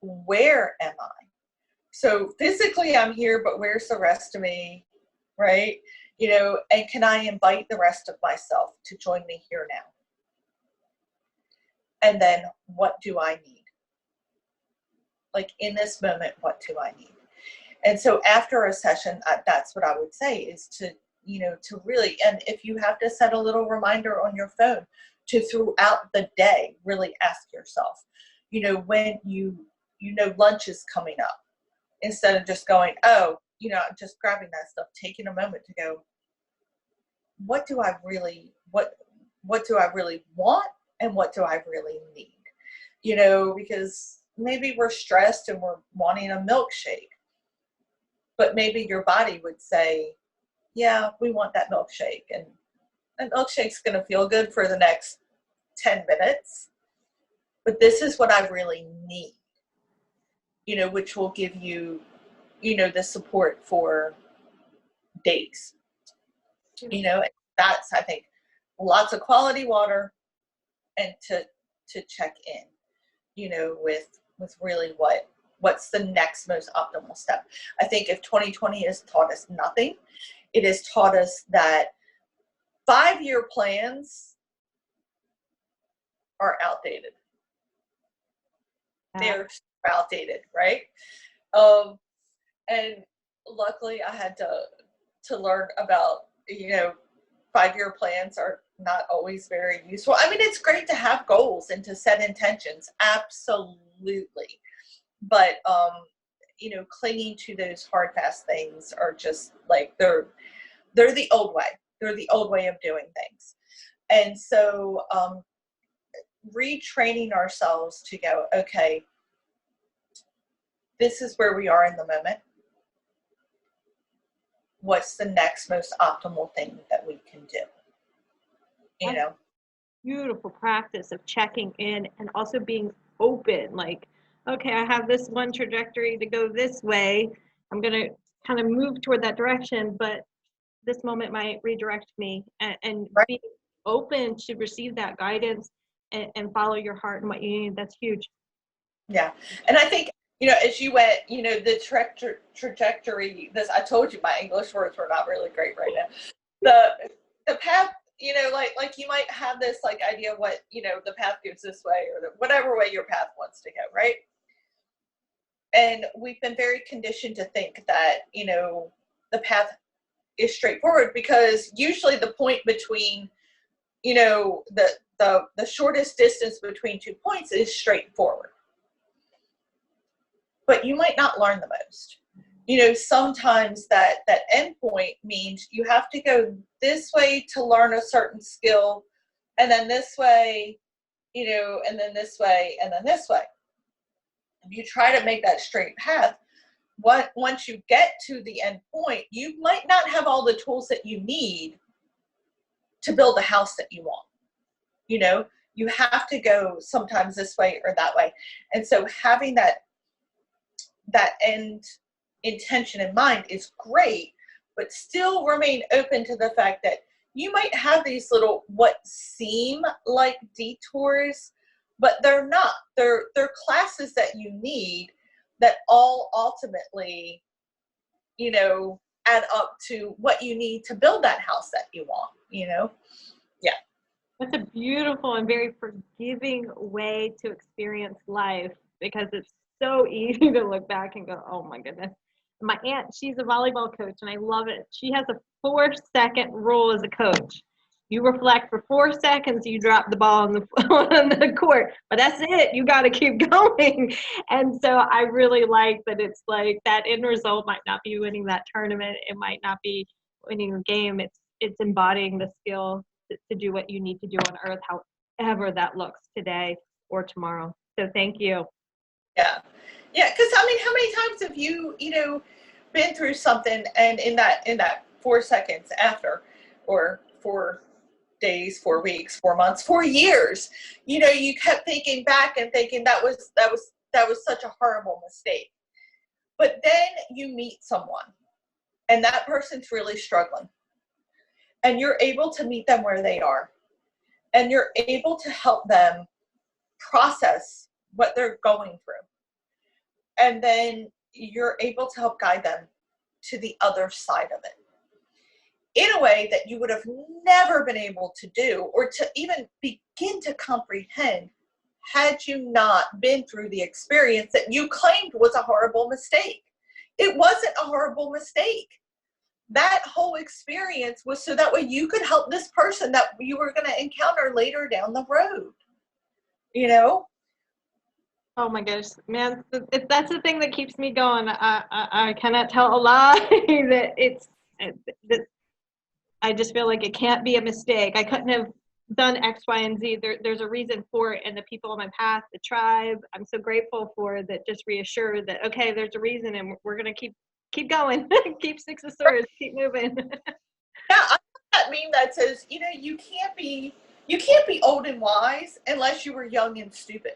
Where am I? So physically I'm here, but where's the rest of me, right? And can I invite the rest of myself to join me here now? And then what do I need? Like in this moment, what do I need? And so after a session, that's what I would say is to, to really, and if you have to set a little reminder on your phone to throughout the day, really ask yourself, when lunch is coming up, instead of just going, oh, just grabbing that stuff, taking a moment to go, what do I really want? and what do I really need? You know, because maybe we're stressed and we're wanting a milkshake, but maybe your body would say, yeah, we want that milkshake. And that milkshake's going to feel good for the next 10 minutes, but this is what I really need, you know, which will give you, you know, the support for days. You know, that's, I think, lots of quality water, and to check in, you know, with really what's the next most optimal step. I think if 2020 has taught us nothing, it has taught us that 5-year plans are outdated. They're outdated, right? And luckily I had to learn about, you know, 5-year plans are not always very useful. I mean, it's great to have goals and to set intentions, absolutely. But, you know, clinging to those hard, fast things are just like, they're the old way. They're the old way of doing things. And so, retraining ourselves to go, okay, this is where we are in the moment. What's the next most optimal thing that we can do? You know? Beautiful practice of checking in and also being open. Like, okay, I have this one trajectory to go this way. I'm going to kind of move toward that direction, but this moment might redirect me, and Right. being open to receive that guidance and follow your heart and what you need. That's huge. Yeah. And I think, you know, as you went, you know, the trajectory, this, I told you my English words were not really great right now. The path, you know, like you might have this like idea of what, you know, the path goes this way, or whatever way your path wants to go, right? And we've been very conditioned to think that, you know, the path is straightforward, because usually the point between, you know, the shortest distance between 2 points is straightforward. But you might not learn the most. You know, sometimes that end point means you have to go this way to learn a certain skill, and then this way, you know, and then this way, and then this way. If you try to make that straight path, once you get to the end point, you might not have all the tools that you need to build the house that you want. You know, you have to go sometimes this way or that way. And so having that end intention in mind is great, but still remain open to the fact that you might have these little what seem like detours, but they're not. They're classes that you need that all ultimately, you know, add up to what you need to build that house that you want, you know? Yeah. That's a beautiful and very forgiving way to experience life, because it's so easy to look back and go, oh my goodness. My aunt, she's a volleyball coach, and I love it. She has a 4-second rule as a coach. You reflect for 4 seconds, you drop the ball on the on the court, but that's it. You got to keep going. And so I really like that. It's like that end result might not be winning that tournament. It might not be winning the game. It's embodying the skill to do what you need to do on earth, however that looks today or tomorrow. So thank you. Yeah. Yeah. Cause I mean, how many times have you, you know, been through something, and in that 4 seconds after, or 4 days, 4 weeks, 4 months, 4 years, you know, you kept thinking back and thinking that was such a horrible mistake. But then you meet someone and that person's really struggling, and you're able to meet them where they are, and you're able to help them process what they're going through. And then you're able to help guide them to the other side of it in a way that you would have never been able to do, or to even begin to comprehend, had you not been through the experience that you claimed was a horrible mistake. It wasn't a horrible mistake. That whole experience was so that way you could help this person that you were going to encounter later down the road, you know? Oh my gosh, man, that's the thing that keeps me going. I cannot tell a lie that I just feel like it can't be a mistake. I couldn't have done X, Y, and Z. There's a reason for it, and the people on my path, the tribe, I'm so grateful for that. Just reassure that, okay, there's a reason, and we're gonna keep going, keep Six of Swords, keep moving. Yeah, I love that meme that says, you know, you can't be old and wise unless you were young and stupid.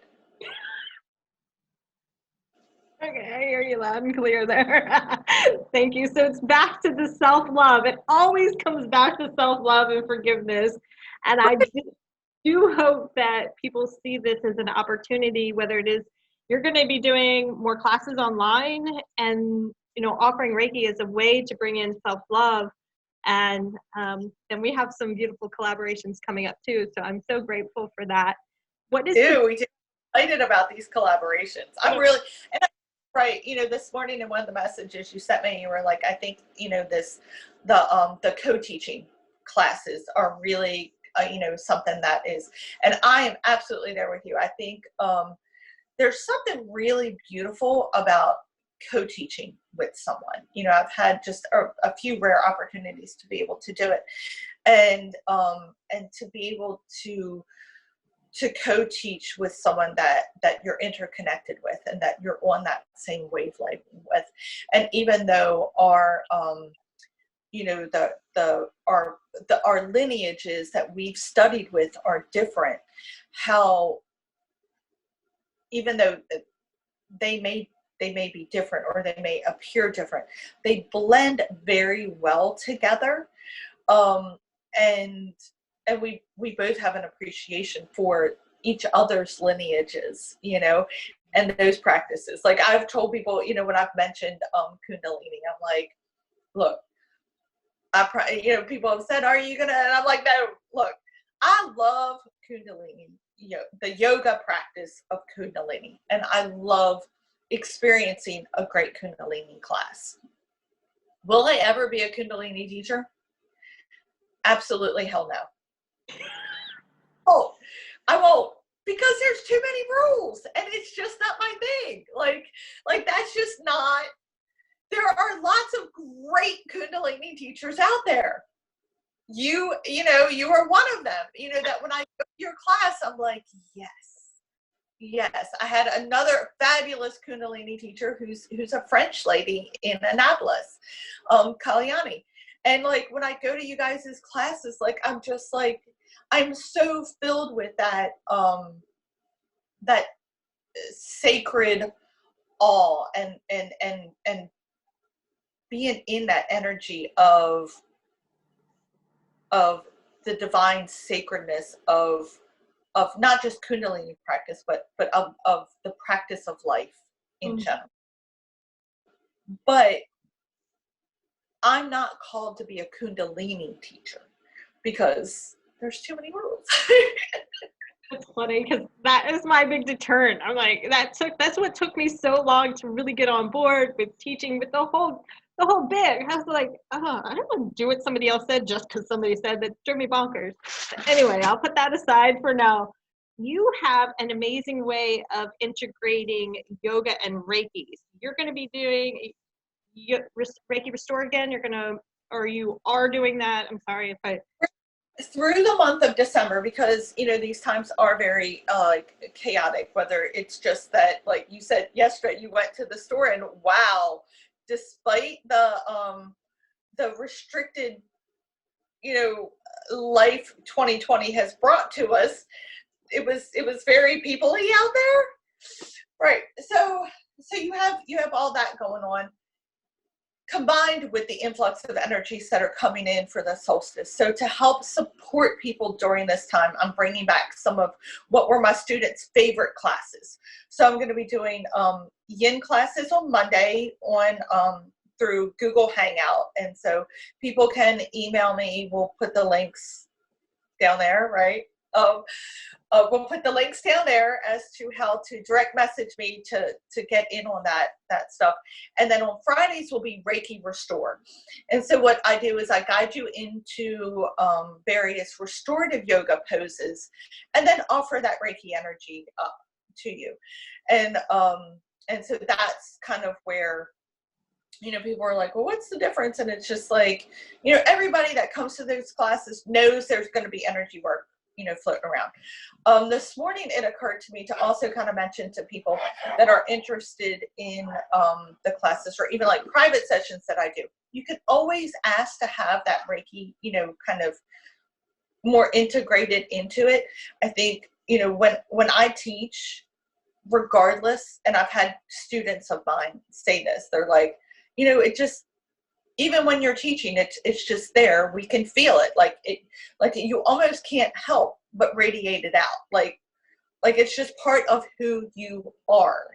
Okay, I hear you loud and clear there. Thank you. So it's back to the self-love. It always comes back to self-love and forgiveness. And I do hope that people see this as an opportunity, whether it is you're going to be doing more classes online and, you know, offering Reiki as a way to bring in self-love. And then we have some beautiful collaborations coming up too. So I'm so grateful for that. We do excited about these collaborations. I'm really, and right, you know, this morning in one of the messages you sent me, you were like, I think, you know, the co-teaching classes are really, you know, something that is, and I am absolutely there with you. I think there's something really beautiful about co-teaching with someone. You know, I've had just a few rare opportunities to be able to do it, and to be able to co-teach with someone that you're interconnected with and that you're on that same wavelength with. And even though our you know, our lineages that we've studied with are different, how even though they may be different or they may appear different, they blend very well together. And we both have an appreciation for each other's lineages, you know, and those practices. Like I've told people, you know, when I've mentioned Kundalini, I'm like, look, you know, people have said, are you gonna? And I'm like, no, look, I love Kundalini, you know, the yoga practice of Kundalini, and I love experiencing a great Kundalini class. Will I ever be a Kundalini teacher? Absolutely hell no. Oh, I won't, because there's too many rules and it's just not my thing. Like that's just not, there are lots of great Kundalini teachers out there. You know, you are one of them. You know, that when I go to your class, I'm like, yes. I had another fabulous Kundalini teacher who's a French lady in Annapolis, Kalyani. And like when I go to you guys' classes, like I'm just like, I'm so filled with that that sacred awe and being in that energy of the divine sacredness of not just Kundalini practice, but of the practice of life in general. But I'm not called to be a Kundalini teacher because there's too many rules. It's funny because that is my big deterrent. I'm like, that's what took me so long to really get on board with teaching with the whole bit. I was like, oh, I don't want to do what somebody else said just because somebody said that. Drove me bonkers. But anyway, I'll put that aside for now. You have an amazing way of integrating yoga and Reiki. You're going to be doing Reiki Restore again. Or you are doing that. I'm sorry if I. Through the month of December, because you know these times are very chaotic, whether it's just that, like you said yesterday, you went to the store and wow, despite the restricted, you know, life 2020 has brought to us, it was very people-y out there, right? So you have all that going on, combined with the influx of energies that are coming in for the solstice. So to help support people during this time, I'm bringing back some of what were my students' favorite classes. So I'm going to be doing yin classes on Monday on through Google Hangout. And so people can email me. We'll put the links down there, right? We'll put the links down there as to how to direct message me to get in on that stuff. And then on Fridays will be Reiki Restore. And so what I do is I guide you into various restorative yoga poses and then offer that Reiki energy up to you. And so that's kind of where, you know, people are like, well, what's the difference? And it's just like, you know, everybody that comes to those classes knows there's going to be energy work, floating around. This morning, it occurred to me to also kind of mention to people that are interested in the classes or even like private sessions that I do. You can always ask to have that Reiki, kind of more integrated into it. I think, when I teach, regardless, and I've had students of mine say this, they're like, it just, even when you're teaching, it's just there. We can feel it. Like you almost can't help but radiate it out. Like it's just part of who you are,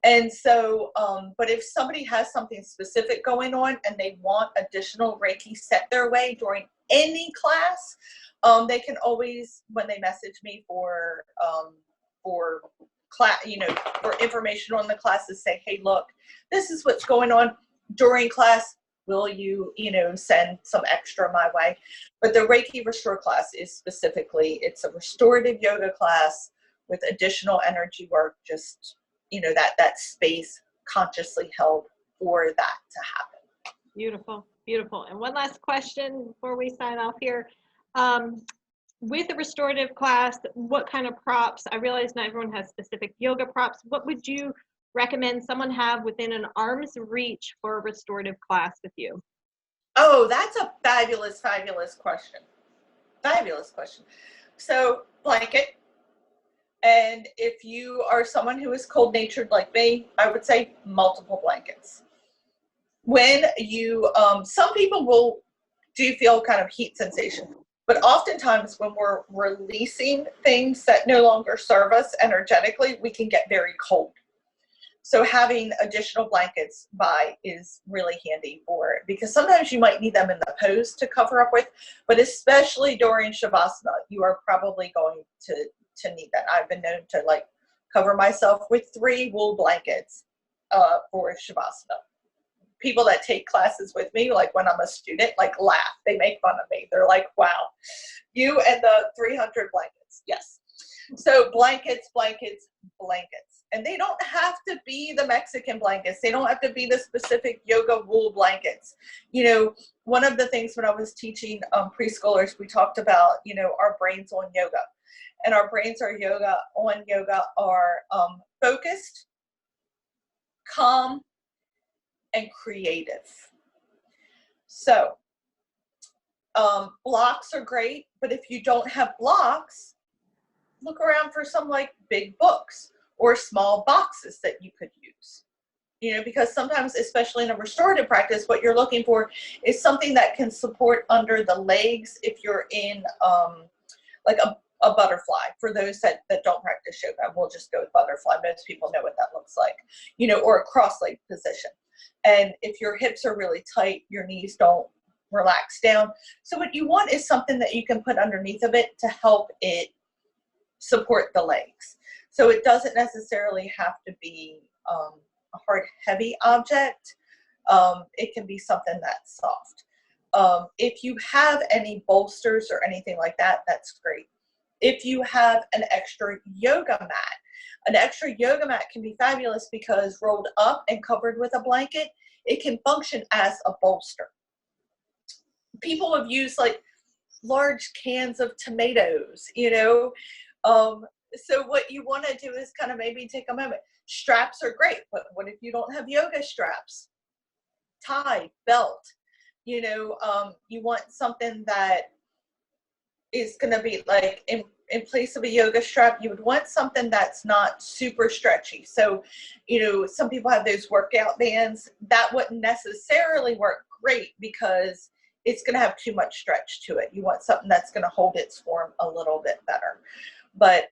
And so, but if somebody has something specific going on and they want additional Reiki set their way during any class, they can always, when they message me for class, for information on the classes, say, hey, look, this is what's going on during class. Will you, send some extra my way? But the Reiki Restore class is specifically, it's a restorative yoga class with additional energy work, just, that space consciously held for that to happen. Beautiful, beautiful. And one last question before we sign off here. With a restorative class, what kind of props? I realize not everyone has specific yoga props. What would you recommend someone have within an arm's reach for a restorative class with you? Oh, that's a fabulous, fabulous question. Fabulous question. So, blanket. And if you are someone who is cold-natured like me, I would say multiple blankets. When you, some people do feel kind of heat sensation, but oftentimes when we're releasing things that no longer serve us energetically, we can get very cold. So having additional blankets by is really handy for it, because sometimes you might need them in the pose to cover up with, but especially during Shavasana, you are probably going to need that. I've been known to cover myself with 3 wool blankets for Shavasana. People that take classes with me, like when I'm a student, laugh. They make fun of me. They're like, wow, you and the 300 blankets. Yes. So blankets, blankets, blankets. And they don't have to be the Mexican blankets. They don't have to be the specific yoga wool blankets. One of the things when I was teaching preschoolers, we talked about, our brains on yoga. And our brains on yoga are focused, calm, and creative. So blocks are great, but if you don't have blocks, look around for some big books or small boxes that you could use. Because sometimes, especially in a restorative practice, what you're looking for is something that can support under the legs if you're in a butterfly. For those that don't practice yoga, we'll just go with butterfly. Most people know what that looks like, or a cross-leg position. And if your hips are really tight, your knees don't relax down. So what you want is something that you can put underneath of it to help it support the legs. So it doesn't necessarily have to be a hard, heavy object. It can be something that's soft. If you have any bolsters or anything like that, that's great. If you have an extra yoga mat can be fabulous because rolled up and covered with a blanket, it can function as a bolster. People have used large cans of tomatoes, so what you want to do is kind of maybe take a moment. Straps are great, but what if you don't have yoga straps? Tie, belt, you want something that is going to be in place of a yoga strap. You would want something that's not super stretchy. So, some people have those workout bands that wouldn't necessarily work great because it's going to have too much stretch to it. You want something that's going to hold its form a little bit better. But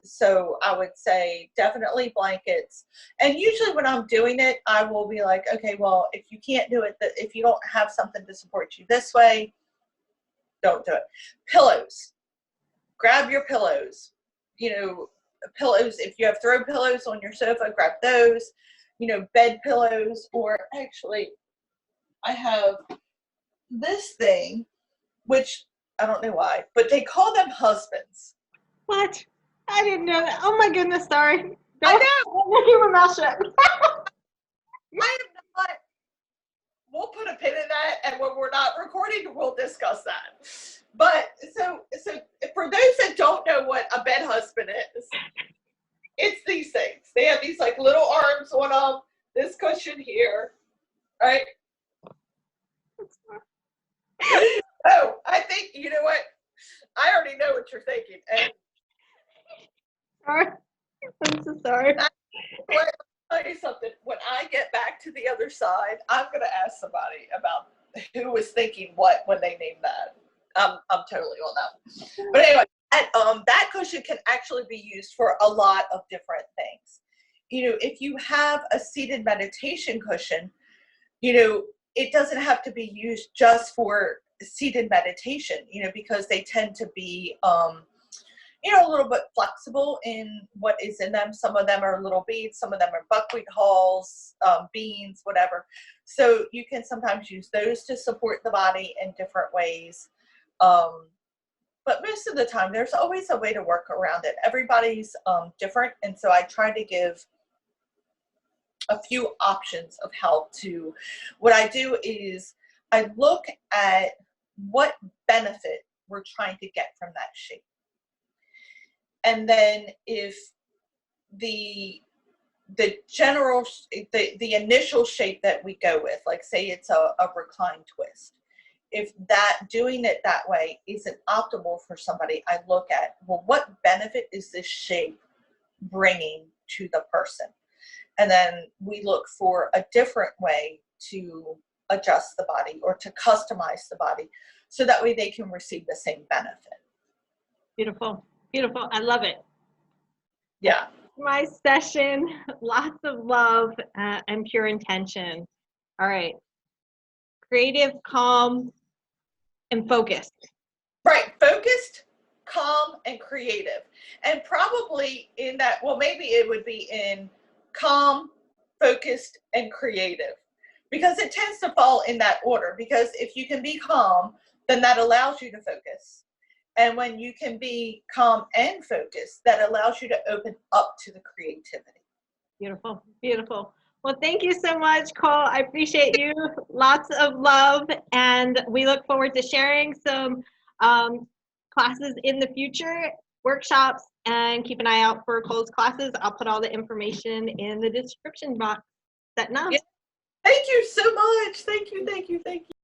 so I would say definitely blankets. And usually when I'm doing it, I will be like, okay, well, if you can't do it, if you don't have something to support you this way, don't do it. Pillows. Grab your pillows. Pillows, if you have throw pillows on your sofa, grab those. Bed pillows, or actually, I have this thing, which I don't know why, but they call them husbands. What? I didn't know that. Oh my goodness, sorry. I know. Keep my mouth shut. I am not. We'll put a pin in that, and when we're not recording, we'll discuss that. But so for those that don't know what a bed husband is, it's these things. They have these like little arms on them, this cushion here, right? Oh, I think, you know what? I already know what you're thinking. And Sorry. I'm so sorry. I'll tell you something. When I get back to the other side, I'm going to ask somebody about who was thinking what when they named that. I'm totally on that. But anyway, that cushion can actually be used for a lot of different things. You know, if you have a seated meditation cushion, you know, it doesn't have to be used just for seated meditation, you know, because they tend to be, you know, a little bit flexible in what is in them. Some of them are little beads, some of them are buckwheat hulls, beans, whatever. So you can sometimes use those to support the body in different ways. But most of the time, there's always a way to work around it. Everybody's different, and so I try to give a few options of how to. What I do is I look at what benefit we're trying to get from that shape. And then if the general, the initial shape that we go with, like say it's a reclined twist, if that doing it that way isn't optimal for somebody, I look at, well, what benefit is this shape bringing to the person? And then we look for a different way to adjust the body or to customize the body so that way they can receive the same benefit. Beautiful. Beautiful. I love it. Yeah. My session, lots of love and pure intention. All right. Creative, calm, and focused. Right. Focused, calm, and creative. And probably in that, well, maybe it would be in calm, focused, and creative, because it tends to fall in that order. Because if you can be calm, then that allows you to focus. And when you can be calm and focused, that allows you to open up to the creativity. Beautiful, beautiful. Well, thank you so much, Cole. I appreciate you. Lots of love, and we look forward to sharing some classes in the future, workshops, and keep an eye out for Cole's classes. I'll put all the information in the description box. Is that enough? Yeah. Thank you so much. Thank you, thank you, thank you.